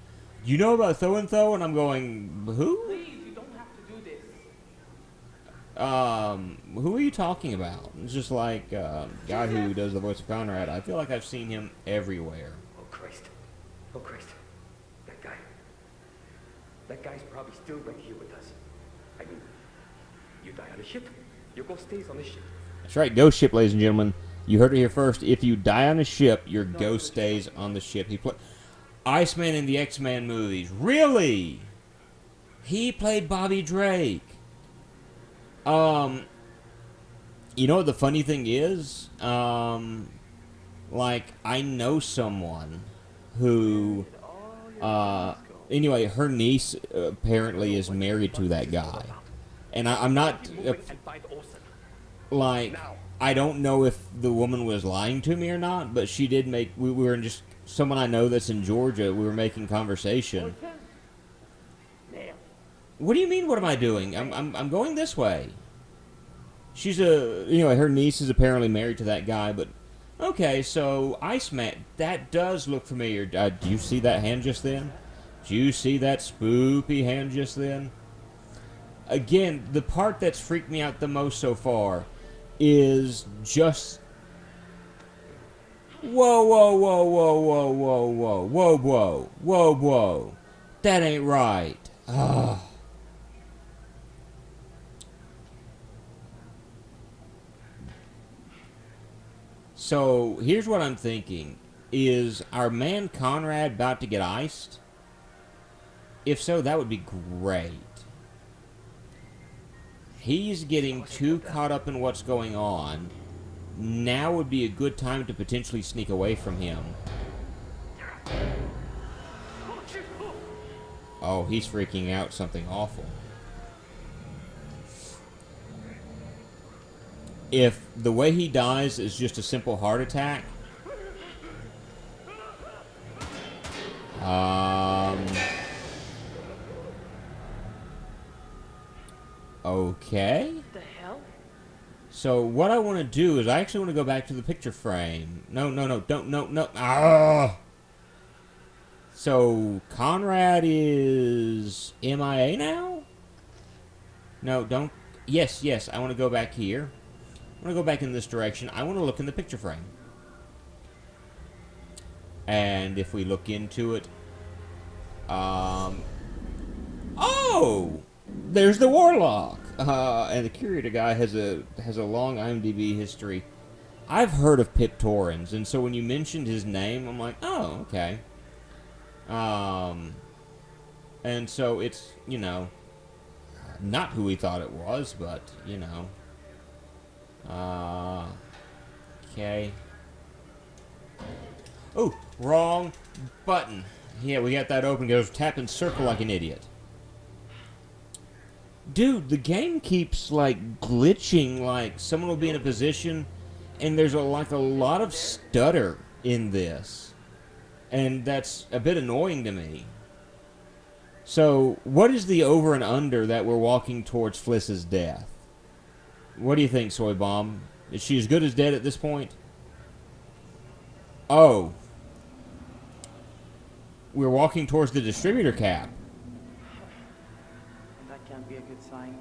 you know about so-and-so? And I'm going, who? Please, you don't have to do this. Who are you talking about? It's just like, guy who does the voice of Conrad. I feel like I've seen him everywhere. Oh, Christ. Oh, Christ. That guy's probably still right here with us. I mean, you die on a ship, your ghost stays on the ship. That's right, ghost ship, ladies and gentlemen. You heard it here first. If you die on a ship, your ghost stays on the ship. He played Iceman in the X-Men movies. Really? He played Bobby Drake. You know what the funny thing is? Like, I know someone who, anyway, her niece apparently is married to that guy. And I'm not, like, I don't know if the woman was lying to me or not, but she did make, we were in just, someone I know that's in Georgia, we were making conversation. What do you mean, what am I doing? I'm going this way. She's her niece is apparently married to that guy, but, okay, so Iceman, that does look familiar. Do you see that hand just then? Did you see that spoopy hand just then? Again, the part that's freaked me out the most so far is just... Whoa, whoa, whoa, whoa, whoa, whoa, whoa, whoa, whoa, whoa, whoa. That ain't right. Ugh. So, here's what I'm thinking. Is our man Conrad about to get iced? If so, that would be great. He's getting too caught up in what's going on. Now would be a good time to potentially sneak away from him. Oh, he's freaking out something awful. If the way he dies is just a simple heart attack... Okay. The hell? So what I want to do is I actually want to go back to the picture frame. No, don't, no. Ah! So Conrad is MIA now? No, don't. Yes, I want to go back here. I want to go back in this direction. I want to look in the picture frame. And if we look into it, oh! There's the Warlock! And the curator guy has a long IMDb history. I've heard of Pip Torrens, and so when you mentioned his name, I'm like, oh, okay. And so it's, you know, not who we thought it was, but, you know. Okay. Oh, wrong button. Yeah, we got that open. Goes tap and circle like an idiot. Dude, the game keeps, like, glitching. Like, someone will be in a position, and there's, a lot of stutter in this. And that's a bit annoying to me. So, what is the over and under that we're walking towards Fliss's death? What do you think, Soy Bomb? Is she as good as dead at this point? Oh. We're walking towards the distributor cap. That can't be a good sign.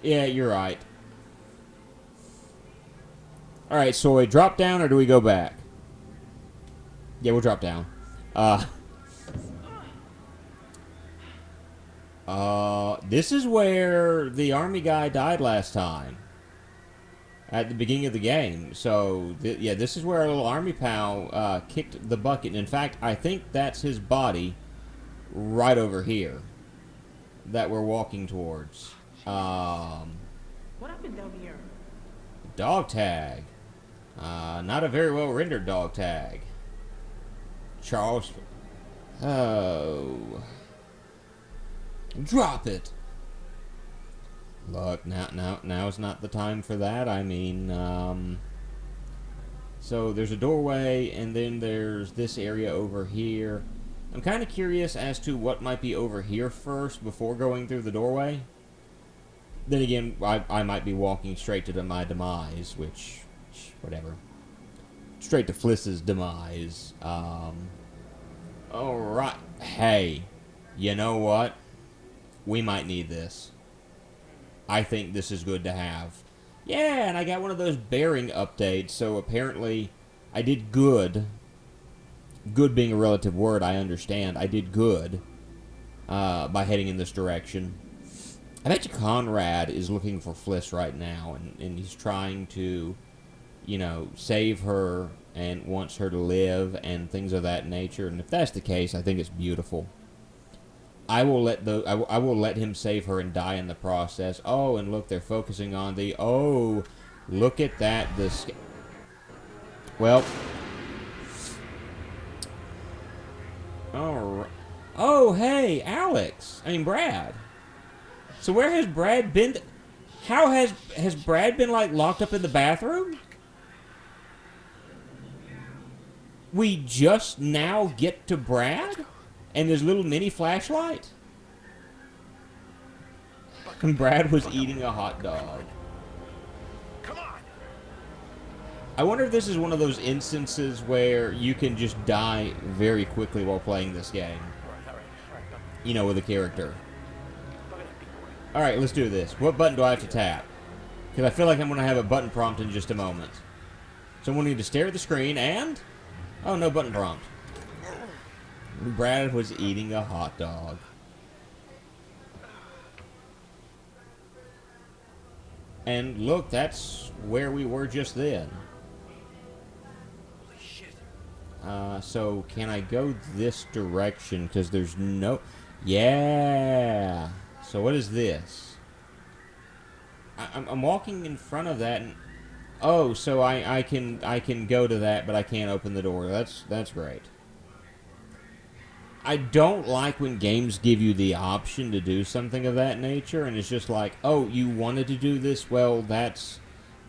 Yeah, you're right. Alright, Soy, drop down or do we go back? Yeah, we'll drop down. This is where the army guy died last time. At the beginning of the game. So, yeah, this is where our little army pal kicked the bucket. And in fact, I think that's his body right over here that we're walking towards. What happened down here? Dog tag. Not a very well rendered dog tag. Charles. Oh. Drop it. Look, now's not the time for that. I mean, so there's a doorway, and then there's this area over here. I'm kind of curious as to what might be over here first before going through the doorway. Then again, I might be walking straight to my demise, which whatever. Straight to Fliss's demise. Alright. Hey, you know what? We might need this. I think this is good to have. Yeah, and I got one of those bearing updates, so apparently I did good. Good being a relative word, I understand. I did good by heading in this direction. I bet you Conrad is looking for Fliss right now, and he's trying to, you know, save her and wants her to live and things of that nature. And if that's the case, I think it's beautiful. I will let him save her and die in the process. Oh, and look, they're focusing on the... Oh, look at that. Well. Alright. Oh, hey, Alex. I mean, Brad. So where has Brad been? How has Brad been, like, locked up in the bathroom? We just now get to Brad? And his little mini flashlight? And Brad was eating a hot dog. Come on. I wonder if this is one of those instances where you can just die very quickly while playing this game. All right. you know, with a character. Alright, let's do this. What button do I have to tap? Because I feel like I'm going to have a button prompt in just a moment. So I'm going to need to stare at the screen and... Oh, no button prompt. Brad was eating a hot dog. And look, that's where we were just then. Holy shit. So can I go this direction? Because there's no... Yeah. So what is this? I'm walking in front of that, and oh, so I can go to that, but I can't open the door. That's great. I don't like when games give you the option to do something of that nature, and it's just like, oh, you wanted to do this? Well, that's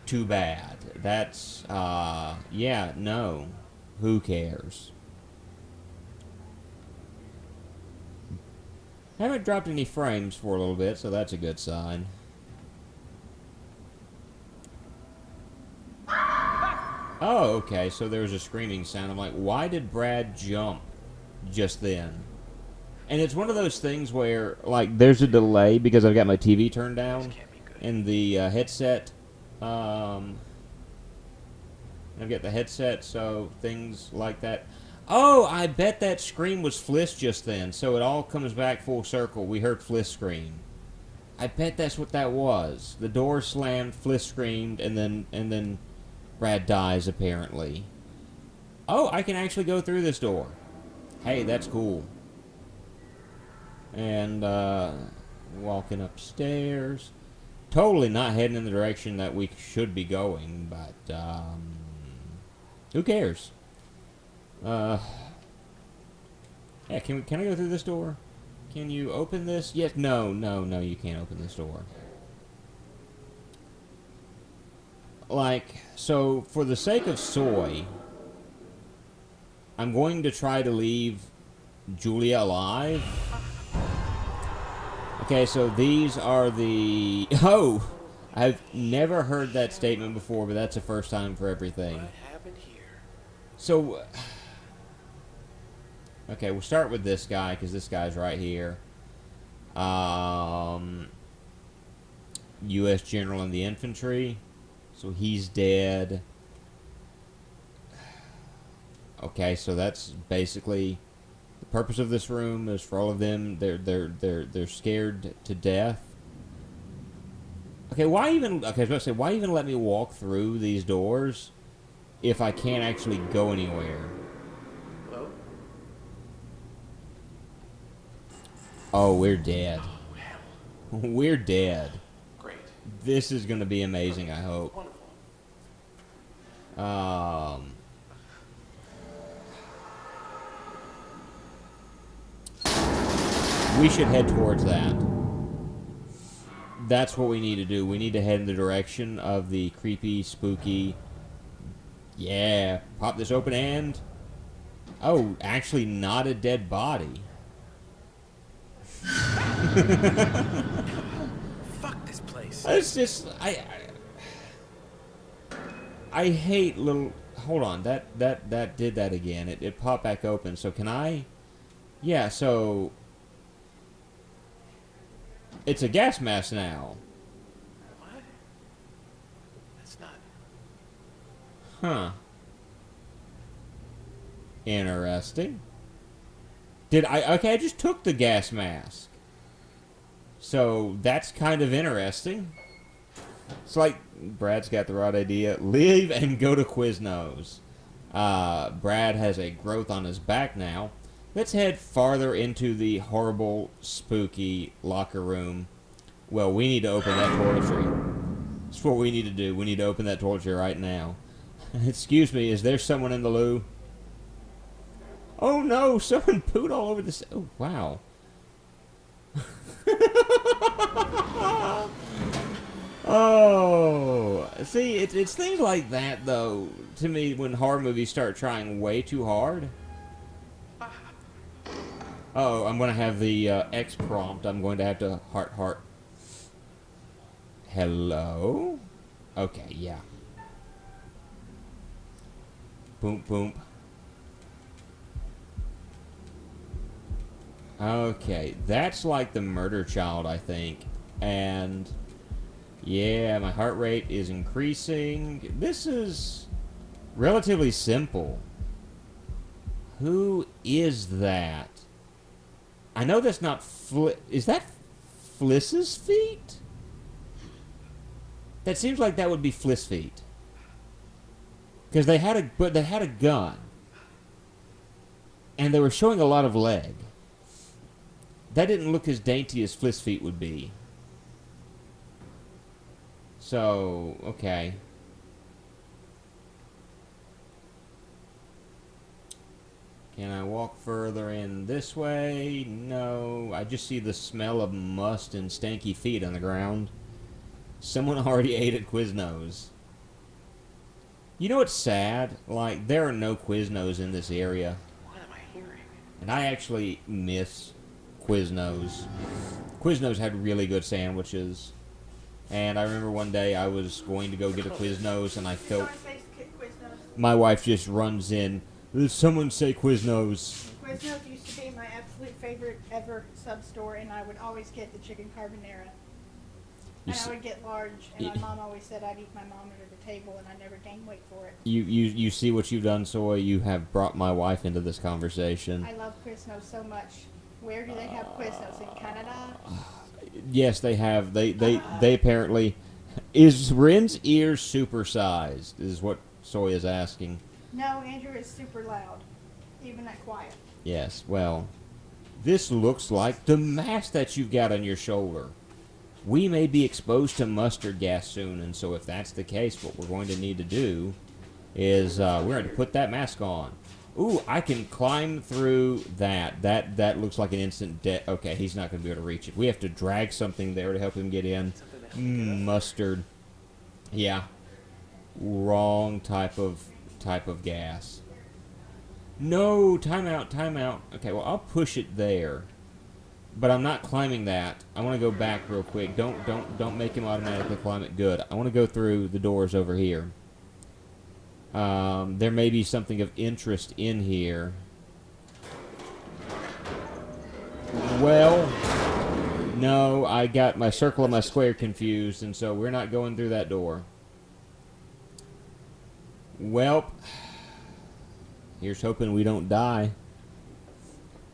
too bad. That's yeah, no. Who cares? I haven't dropped any frames for a little bit, so that's a good sign. Oh, okay, so there was a screaming sound. I'm like, why did Brad jump just then? And it's one of those things where, like, there's a delay because I've got my TV turned down and the headset. I've got the headset, so things like that. Oh, I bet that scream was Fliss just then, so it all comes back full circle. We heard Fliss scream. I bet that's what that was. The door slammed, Fliss screamed, and then Brad dies, apparently. Oh, I can actually go through this door. Hey, that's cool. And, walking upstairs. Totally not heading in the direction that we should be going, but, who cares? Yeah, can I go through this door? Can you open this? Yes, no, you can't open this door. Like, so, for the sake of soy, I'm going to try to leave Julia alive. Okay, so these are the... Oh! I've never heard that statement before, but that's the first time for everything. What happened here? So... Okay, we'll start with this guy, because this guy's right here. U.S. General in the infantry. So he's dead. Okay, so that's basically the purpose of this room is for all of them. They're scared to death. Okay, why even? Okay, I was about to say, why even let me walk through these doors if I can't actually go anywhere? Hello? Oh, we're dead. Oh, hell. We're dead. Great. This is going to be amazing, I hope. Wonderful. We should head towards that. That's what we need to do. We need to head in the direction of the creepy, spooky... Yeah. Pop this open and... Oh, actually not a dead body. Fuck this place. It's just... I hate little... Hold on. That did that again. It popped back open. So can I... Yeah, so... It's a gas mask now. What? That's not... Huh. Interesting. Did I... Okay, I just took the gas mask. So, that's kind of interesting. It's like, Brad's got the right idea. Leave and go to Quiznos. Brad has a growth on his back now. Let's head farther into the horrible, spooky locker room. Well, we need to open that toiletry. That's what we need to do. We need to open that toiletry right now. Excuse me, is there someone in the loo? Oh no, someone pooed all over this. Oh, wow. Oh, see, it's things like that, though, to me, when horror movies start trying way too hard. Oh, I'm going to have the X prompt. I'm going to have to heart. Hello? Okay, yeah. Boom, boom. Okay, that's like the murder child, I think. And yeah, my heart rate is increasing. This is relatively simple. Who is that? I know that's not is that Fliss's feet? That seems like that would be Fliss feet. Because they had a gun. And they were showing a lot of leg. That didn't look as dainty as Fliss feet would be. So, okay. Can I walk further in this way? No. I just see the smell of must and stanky feet on the ground. Someone already ate at Quiznos. You know what's sad? Like, there are no Quiznos in this area. What am I hearing? And I actually miss Quiznos. Quiznos had really good sandwiches. And I remember one day I was going to go get a Quiznos and I felt... My wife just runs in. Did someone say Quiznos? Quiznos used to be my absolute favorite ever sub store, and I would always get the chicken carbonara. And I would get large, and my mom always said I'd eat my mom under the table, and I never gained weight for it. You see what you've done, Soy? You have brought my wife into this conversation. I love Quiznos so much. Where do they have Quiznos? In Canada? Yes, they have. They apparently... Is Ren's ear supersized, is what Soy is asking. No, Andrew is super loud, even at quiet. Yes, well, this looks like the mask that you've got on your shoulder. We may be exposed to mustard gas soon, and so if that's the case, what we're going to need to do is we're going to put that mask on. Ooh, I can climb through that. That looks like an instant death. Okay, he's not going to be able to reach it. We have to drag something there to help him get in. Mustard. Yeah. Wrong type of gas. No, time out. Okay, well, I'll push it there. But I'm not climbing that. I want to go back real quick. Don't make him automatically climb it. Good. I want to go through the doors over here. There may be something of interest in here. Well, no, I got my circle and my square confused, and so we're not going through that door. Welp. Here's hoping we don't die.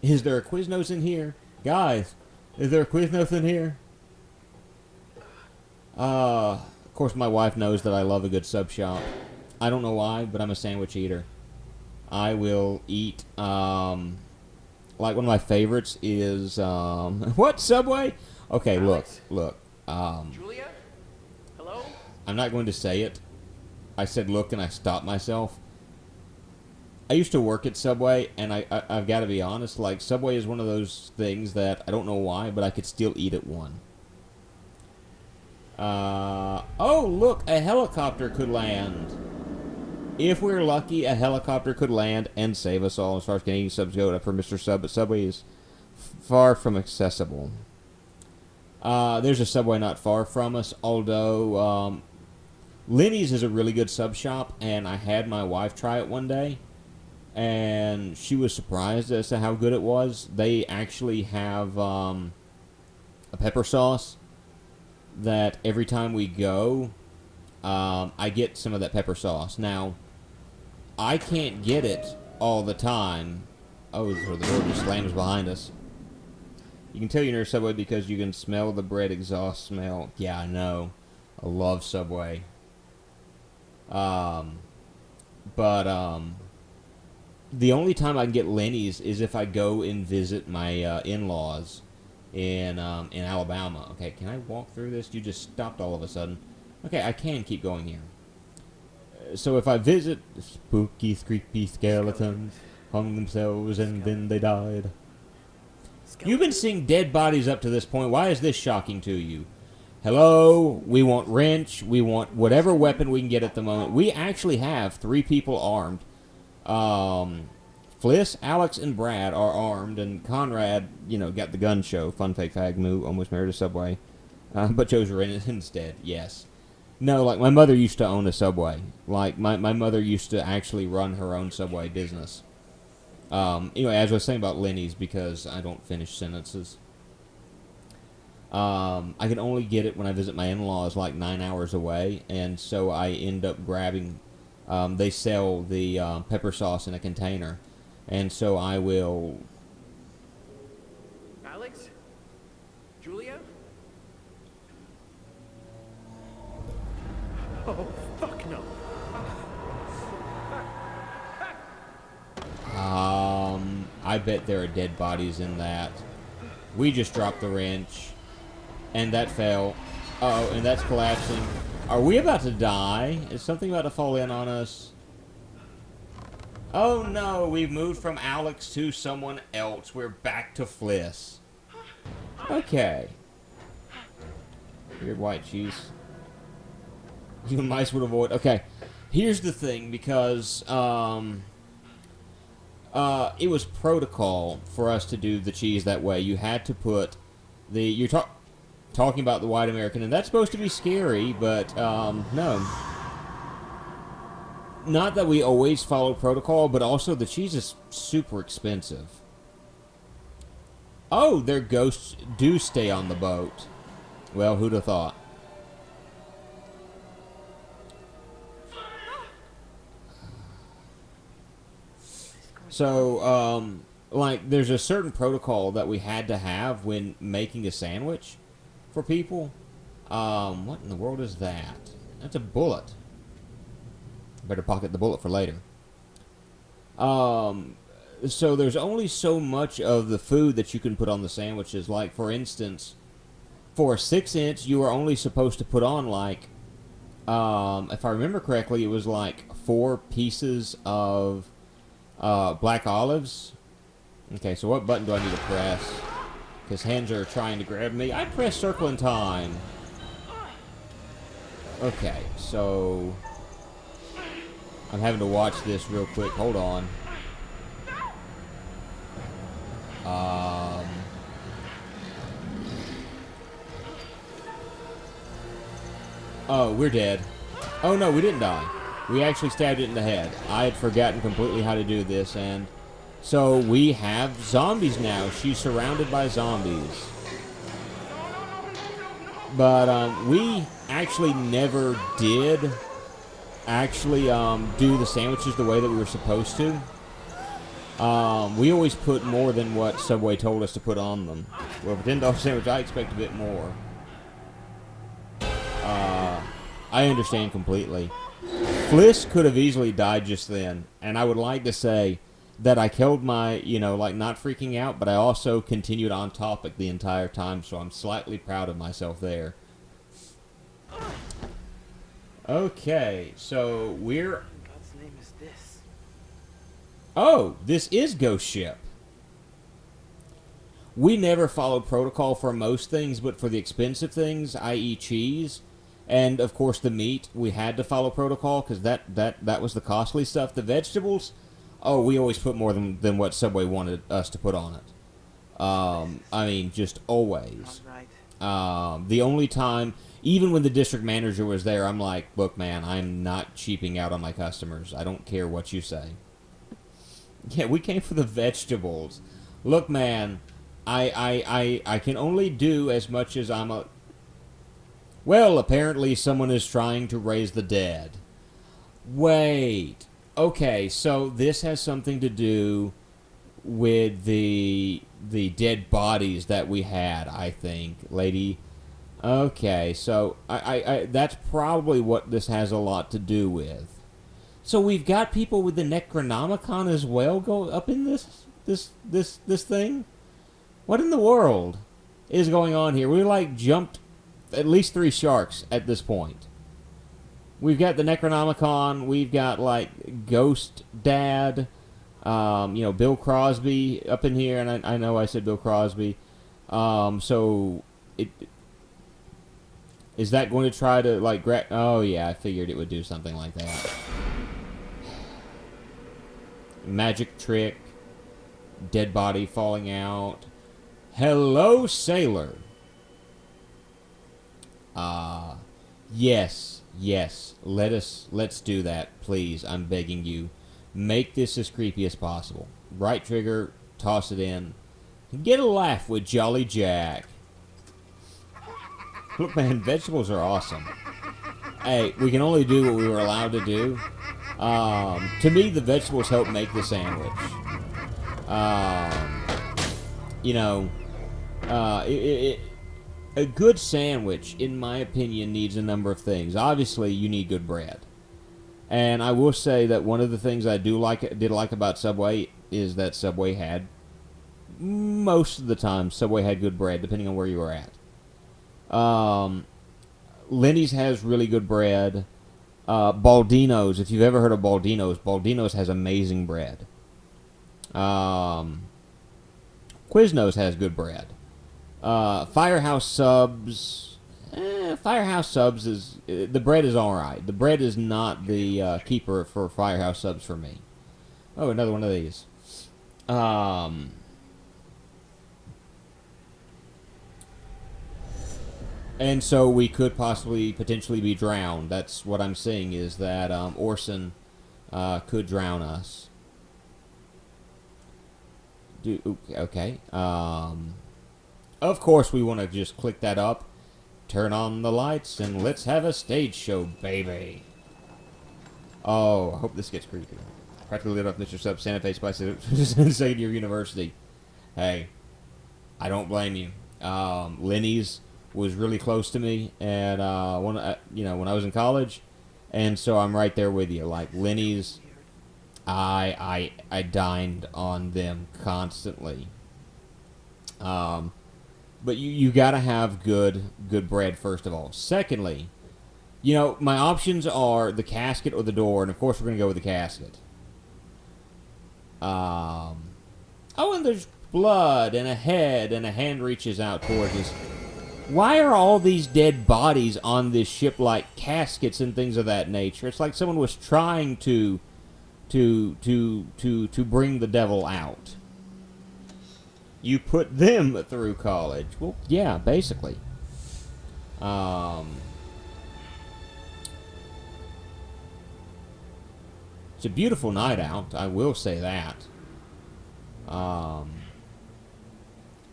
Is there a Quiznos in here? Guys, is there a Quiznos in here? Of course, my wife knows that I love a good sub shop. I don't know why, but I'm a sandwich eater. I will eat, like one of my favorites is, what, Subway? Okay, Alex? look. Julia? Hello? I'm not going to say it. I said look and I stopped myself. I used to work at Subway, and I've got to be honest, like, Subway is one of those things that, I don't know why, but I could still eat at one. Oh, look, a helicopter could land. If we're lucky, a helicopter could land and save us all as far as Canadian subs go for Mr. Sub, but Subway is far from accessible. There's a Subway not far from us, although, Lenny's is a really good sub shop, and I had my wife try it one day. And she was surprised as to how good it was. They actually have a pepper sauce that every time we go, I get some of that pepper sauce. Now, I can't get it all the time. Oh, so the door just slams behind us. You can tell you're near Subway because you can smell the bread exhaust smell. Yeah, I know. I love Subway. The only time I can get Lenny's is if I go and visit my in-laws in Alabama. Okay, can I walk through this? You just stopped all of a sudden. Okay, I can keep going here. So if I visit, spooky, creepy skeletons hung themselves and then they died. You've been seeing dead bodies up to this point. Why is this shocking to you? Hello, we want wrench. We want whatever weapon we can get at the moment. We actually have 3 people armed. Fliss, Alex, and Brad are armed, and Conrad, got the gun show. Fun, fake, fag, moo, almost married a Subway. But chose Ren instead, yes. No, like, my mother used to own a Subway. Like, my mother used to actually run her own Subway business. Anyway, as I was saying about Lenny's, because I don't finish sentences. I can only get it when I visit my in-laws like 9 hours away, and so I end up grabbing, they sell the pepper sauce in a container, and so I will... Alex? Julia? Oh, fuck no. I bet there are dead bodies in that. We just dropped the wrench. And that fell. Uh-oh, and that's collapsing. Are we about to die? Is something about to fall in on us? Oh no, we've moved from Alex to someone else. We're back to Fliss. Okay. Weird white cheese. You mice would avoid. Okay. Here's the thing, because it was protocol for us to do the cheese that way. You had to put the... You're talking about the white American, and that's supposed to be scary, but no. Not that we always follow protocol, but also the cheese is super expensive. Oh, their ghosts do stay on the boat. Well, who'd have thought? So, like, there's a certain protocol that we had to have when making a sandwich for people. What in the world is that? That's a bullet. Better pocket the bullet for later. So there's only so much of the food that you can put on the sandwiches. Like, for instance, for a 6-inch, you are only supposed to put on, like, if I remember correctly, it was like 4 pieces of black olives. Okay, so what button do I need to press? Because hands are trying to grab me. I press circle in time. Okay, so... I'm having to watch this real quick. Hold on. Oh, we're dead. Oh, no, we didn't die. We actually stabbed it in the head. I had forgotten completely how to do this, and... So, we have zombies now. She's surrounded by zombies. But, we actually never did... actually do the sandwiches the way that we were supposed to. We always put more than what Subway told us to put on them. Well, for $10 sandwich, I expect a bit more. I understand completely. Fliss could have easily died just then, and I would like to say that I killed my, you know, like, not freaking out, but I also continued on topic the entire time, so I'm slightly proud of myself there. Okay, so we're... What in God's name is this? Oh, this is Ghost Ship. We never followed protocol for most things, but for the expensive things, i.e. cheese, and of course the meat, we had to follow protocol because that was the costly stuff. The vegetables, oh, we always put more than what Subway wanted us to put on it. I mean, just always. The only time... Even when the district manager was there, I'm like, look, man, I'm not cheaping out on my customers. I don't care what you say. Yeah, we came for the vegetables. Look, man, I can only do as much as I'm a... Well, apparently someone is trying to raise the dead. Wait. Okay, so this has something to do with the dead bodies that we had, I think, lady... Okay, so I that's probably what this has a lot to do with. So we've got people with the Necronomicon as well go up in this thing? What in the world is going on here? We like jumped at least 3 sharks at this point. We've got the Necronomicon, we've got like Ghost Dad, you know, Bill Crosby up in here, and I know I said Bill Crosby. So it... Is that going to try to, like, grab... Oh, yeah, I figured it would do something like that. Magic trick. Dead body falling out. Hello, sailor. Yes. Let's do that, please. I'm begging you. Make this as creepy as possible. right trigger, toss it in. Get a laugh with Jolly Jack. Look, man, vegetables are awesome. Hey, we can only do what we were allowed to do. To me, the vegetables help make the sandwich. You know, a good sandwich, in my opinion, needs a number of things. Obviously, you need good bread. And I will say that one of the things I did like about Subway is that Subway had, most of the time, Subway had good bread, depending on where you were at. Lenny's has really good bread. Baldino's, if you've ever heard of Baldino's, Baldino's has amazing bread. Quiznos has good bread. Firehouse Subs, Firehouse Subs is, the bread is alright. The bread is not the keeper for Firehouse Subs for me. Oh, another one of these. And so we could potentially be drowned. That's what I'm saying, is that Orson could drown us. Okay. Of course, we want to just click that up, turn on the lights, and let's have a stage show, baby. Oh, I hope this gets creepy. Practically lit up Mr. Sub Santa Fe Spice second year university. Hey, I don't blame you. Lenny's was really close to me, and when I was in college, and so I'm right there with you. Like Lenny's, I dined on them constantly. But you gotta have good bread first of all. Secondly, you know, my options are the casket or the door, and of course we're gonna go with the casket. Oh, and there's blood and a head, and a hand reaches out towards us. Why are all these dead bodies on this ship like caskets and things of that nature? It's like someone was trying to bring the devil out. You put them through college. Well, yeah, basically. It's a beautiful night out, I will say that.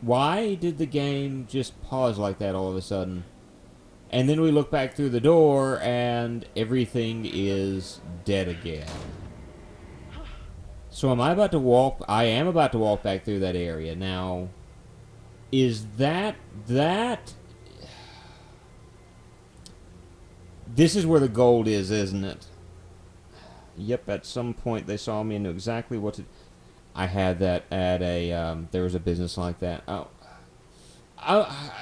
Why did the game just pause like that all of a sudden? And then we look back through the door and everything is dead again. So am I about to walk? I am about to walk back through that area. Now, is that... This is where the gold is, isn't it? Yep, at some point they saw me and knew exactly what to... I had that at a... there was a business like that. Oh,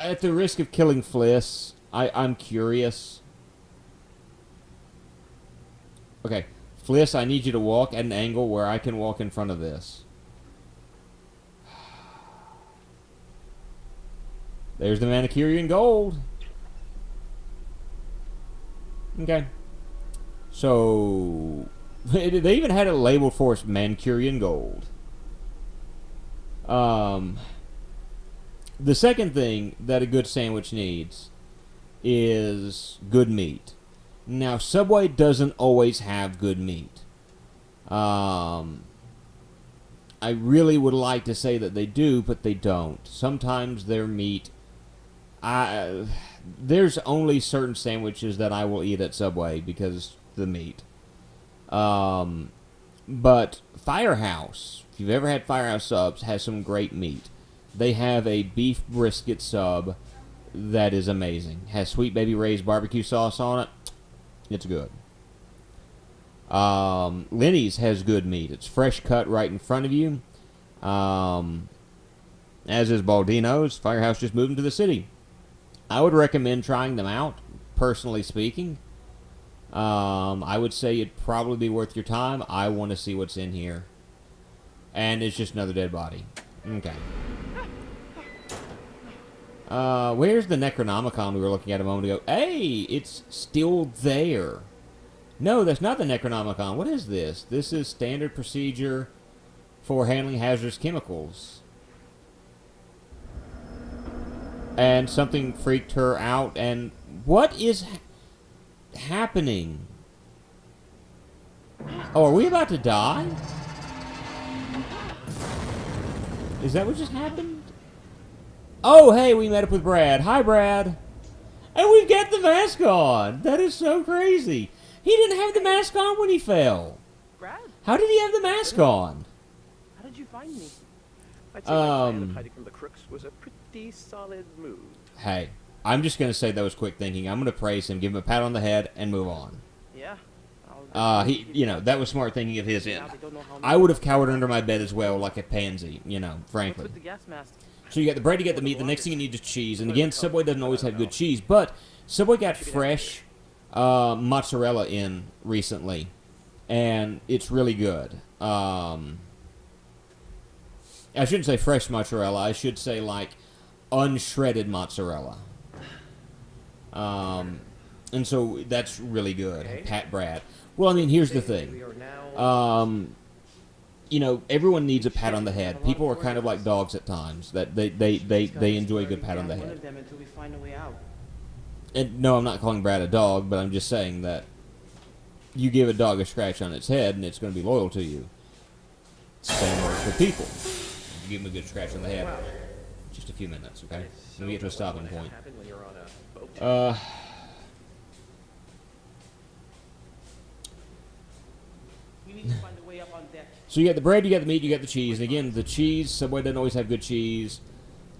at the risk of killing Fliss, I'm curious. Okay, Fliss, I need you to walk at an angle where I can walk in front of this. There's the Manicurian gold. Okay. So... They even had it labeled for us, Manicurian gold. The second thing that a good sandwich needs is good meat. Now, Subway doesn't always have good meat. I really would like to say that they do, but they don't. Sometimes their meat... there's only certain sandwiches that I will eat at Subway because the meat. But Firehouse, if you've ever had Firehouse subs, has some great meat. They have a beef brisket sub that is amazing. Has Sweet Baby Ray's barbecue sauce on it. It's good. Lenny's has good meat. It's fresh cut right in front of you. As is Baldino's. Firehouse just moved into the city. I would recommend trying them out, personally speaking. I would say it'd probably be worth your time. I want to see what's in here. And it's just another dead body. Okay. Where's the Necronomicon we were looking at a moment ago? Hey, it's still there. No, that's not the Necronomicon. What is this? This is standard procedure for handling hazardous chemicals. And something freaked her out. And what is happening? Oh, are we about to die? Is that what just happened? Oh, hey, we met up with Brad. Hi, Brad. And we've got the mask on. That is so crazy. He didn't have the mask on when he fell. Brad, How did he have the mask on? how did you find me? I'd say my plan of hiding from the crooks was a pretty solid move. Hey, I'm just going to say that was quick thinking. I'm going to praise him, give him a pat on the head, and move on. Yeah. That was smart thinking of his end. Now they don't know how I would have cowered under my bed as well, like a pansy, frankly. Put the gas mask. So you got the bread, you got the meat, the next thing you need is cheese. And again, Subway doesn't always have good cheese, but Subway got fresh mozzarella in recently, and it's really good. I shouldn't say fresh mozzarella, I should say like unshredded mozzarella. And so that's really good. Pat Brad. Well, I mean, here's the thing. Everyone needs a pat on the head. People are kind of like dogs at times. That they enjoy a good pat on the head. Until we find a way out. And no, I'm not calling Brad a dog, but I'm just saying that you give a dog a scratch on its head, and it's going to be loyal to you. Same works with people. You give them a good scratch on the head. Just a few minutes, okay? Let me get to a stopping point. We need to find a way up on deck. So you got the bread, you got the meat, you got the cheese. And again, the cheese, Subway doesn't always have good cheese.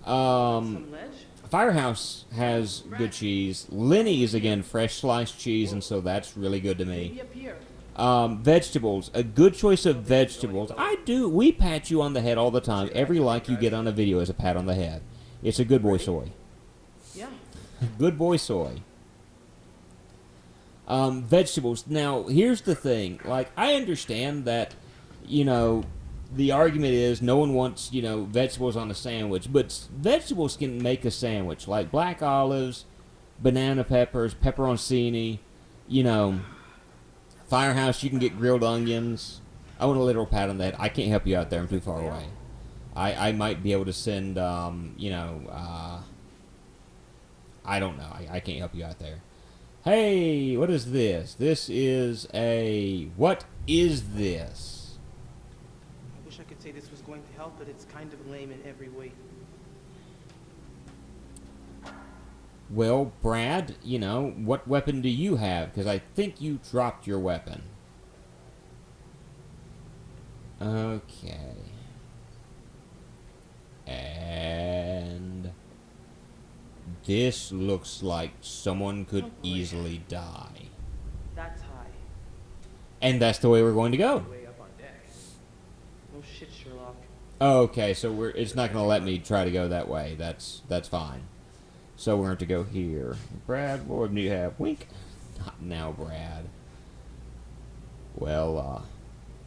Some ledge? Firehouse has good cheese. Lenny's, again, fresh sliced cheese, and so that's really good to Maybe me. up here. Vegetables. A good choice of vegetables. We pat you on the head all the time. Every like you get on a video is a pat on the head. It's a good boy soy. Yeah. Good boy soy. Vegetables. Now, here's the thing. Like, I understand that, the argument is no one wants, vegetables on a sandwich, but vegetables can make a sandwich, like black olives, banana peppers, pepperoncini, Firehouse, you can get grilled onions. I want a literal pat on that. I can't help you out there. I'm too far away. I might be able to send, I don't know. I can't help you out there. Hey, what is this? This is what is this? I wish I could say this was going to help, but it's kind of lame in every way. Well, Brad, what weapon do you have? Because I think you dropped your weapon. Okay. And this looks like someone could easily die. That's high. And that's the way we're going to go. Way up on deck. No shit, Sherlock. Okay, so it's not going to let me try to go that way. That's fine. So we're going to go here. Brad, what do you have? Wink. Not now, Brad. Well,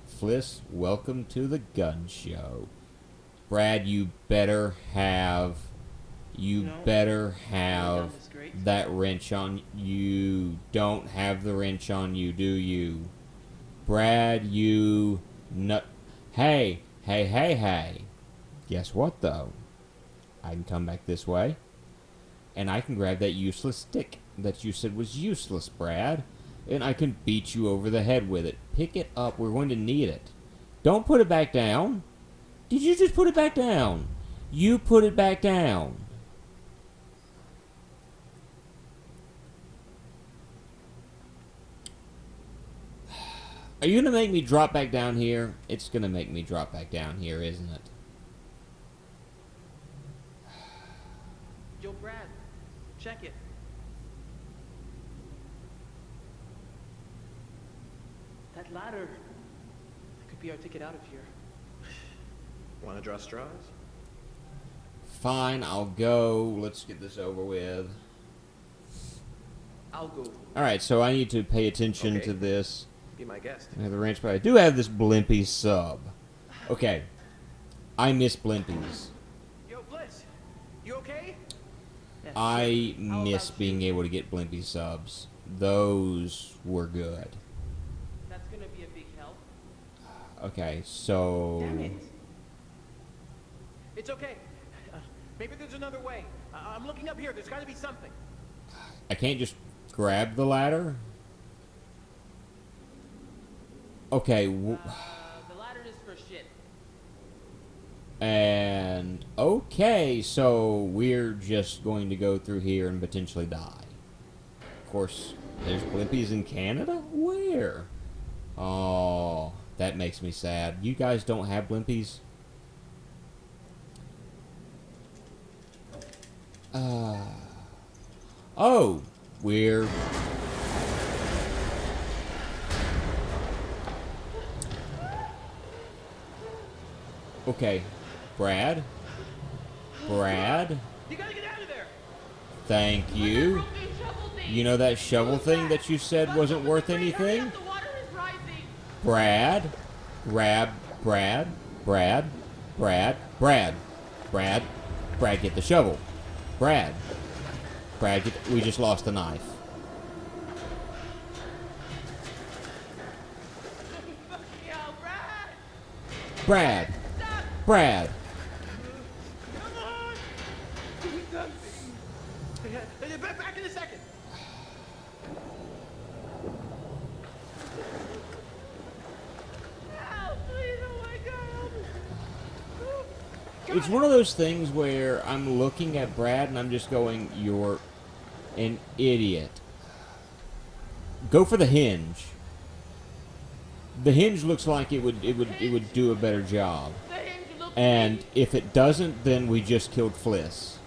Fliss, welcome to the gun show. Brad, you better have that wrench on you. Don't have the wrench on you, do you? Brad, you nut. Hey. Guess what, though? I can come back this way, and I can grab that useless stick that you said was useless, Brad, and I can beat you over the head with it. Pick it up. We're going to need it. Don't put it back down. Did you just put it back down? You put it back down. Are you going to make me drop back down here? It's going to make me drop back down here, isn't it? Yo, Brad, check it. That ladder. That could be our ticket out of here. Want to draw straws? Fine, I'll go. Let's get this over with. I'll go. Alright, so I need to pay attention to this. Be my guest. I have the ranch, but I do have this Blimpy sub. Okay. I miss Blimpies. Yo, Bliss, you okay? I miss being able to get Blimpy subs. Those were good. That's gonna be a big help. Okay, so... Damn it. It's okay. Maybe there's another way. I'm looking up here. There's got to be something. I can't just grab the ladder? Okay. The ladder is for shit. And, okay, so we're just going to go through here and potentially die. Of course, there's blimpies in Canada? Where? Oh, that makes me sad. You guys don't have blimpies? Oh, we're... Okay, Brad? Brad? You gotta get out of there! Thank you. You know that shovel thing that you said wasn't worth anything? The water is rising. Brad? Grab Brad? Brad? Brad? Brad? Brad? Brad, get the shovel. Brad? Brad, we just lost the knife. Brad! Brad! Come on! Back in a second! Help, please, oh my God. It's one of those things where I'm looking at Brad and I'm just going, you're an idiot. Go for the hinge. The hinge looks like it would do a better job. And if it doesn't, then we just killed Fliss.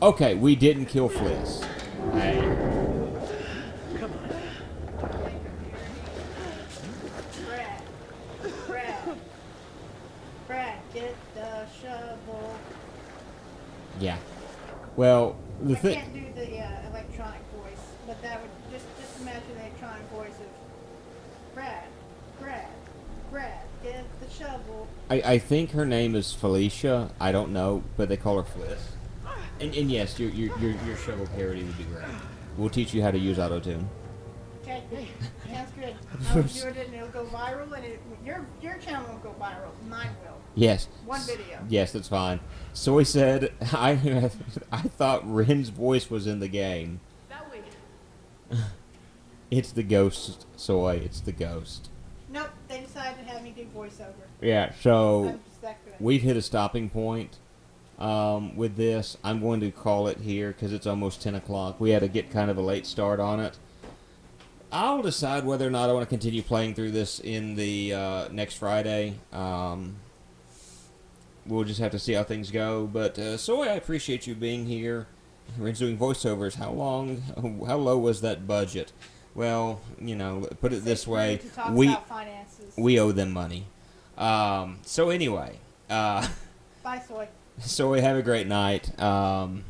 Okay, we didn't kill Fliss. Hey. Brad, get the shovel. Yeah. Well, the I thing... can't do the electronic voice, but that would just imagine the electronic voice of Brad, get the shovel. I think her name is Felicia. I don't know, but they call her Fliss. And yes, your shovel parody would be great. We'll teach you how to use auto-tune. Okay, sounds good. I'll do it and it'll go viral, and your channel won't go viral. Mine will. Yes. One video. Yes, that's fine. Soy said, I thought Ren's voice was in the game. That way. It's the ghost, Soy. It's the ghost. Nope, they decided to have me do voiceover. Yeah, so I'm just that good. we've hit a stopping point with this. I'm going to call it here because it's almost 10 o'clock. We had to get kind of a late start on it. I'll decide whether or not I want to continue playing through this in the next Friday. We'll just have to see how things go. But Soy, I appreciate you being here. Ren's doing voiceovers. How low was that budget? Well, you know, put it this way, we owe them money. So anyway, bye, Soy. Soy, have a great night. Bye.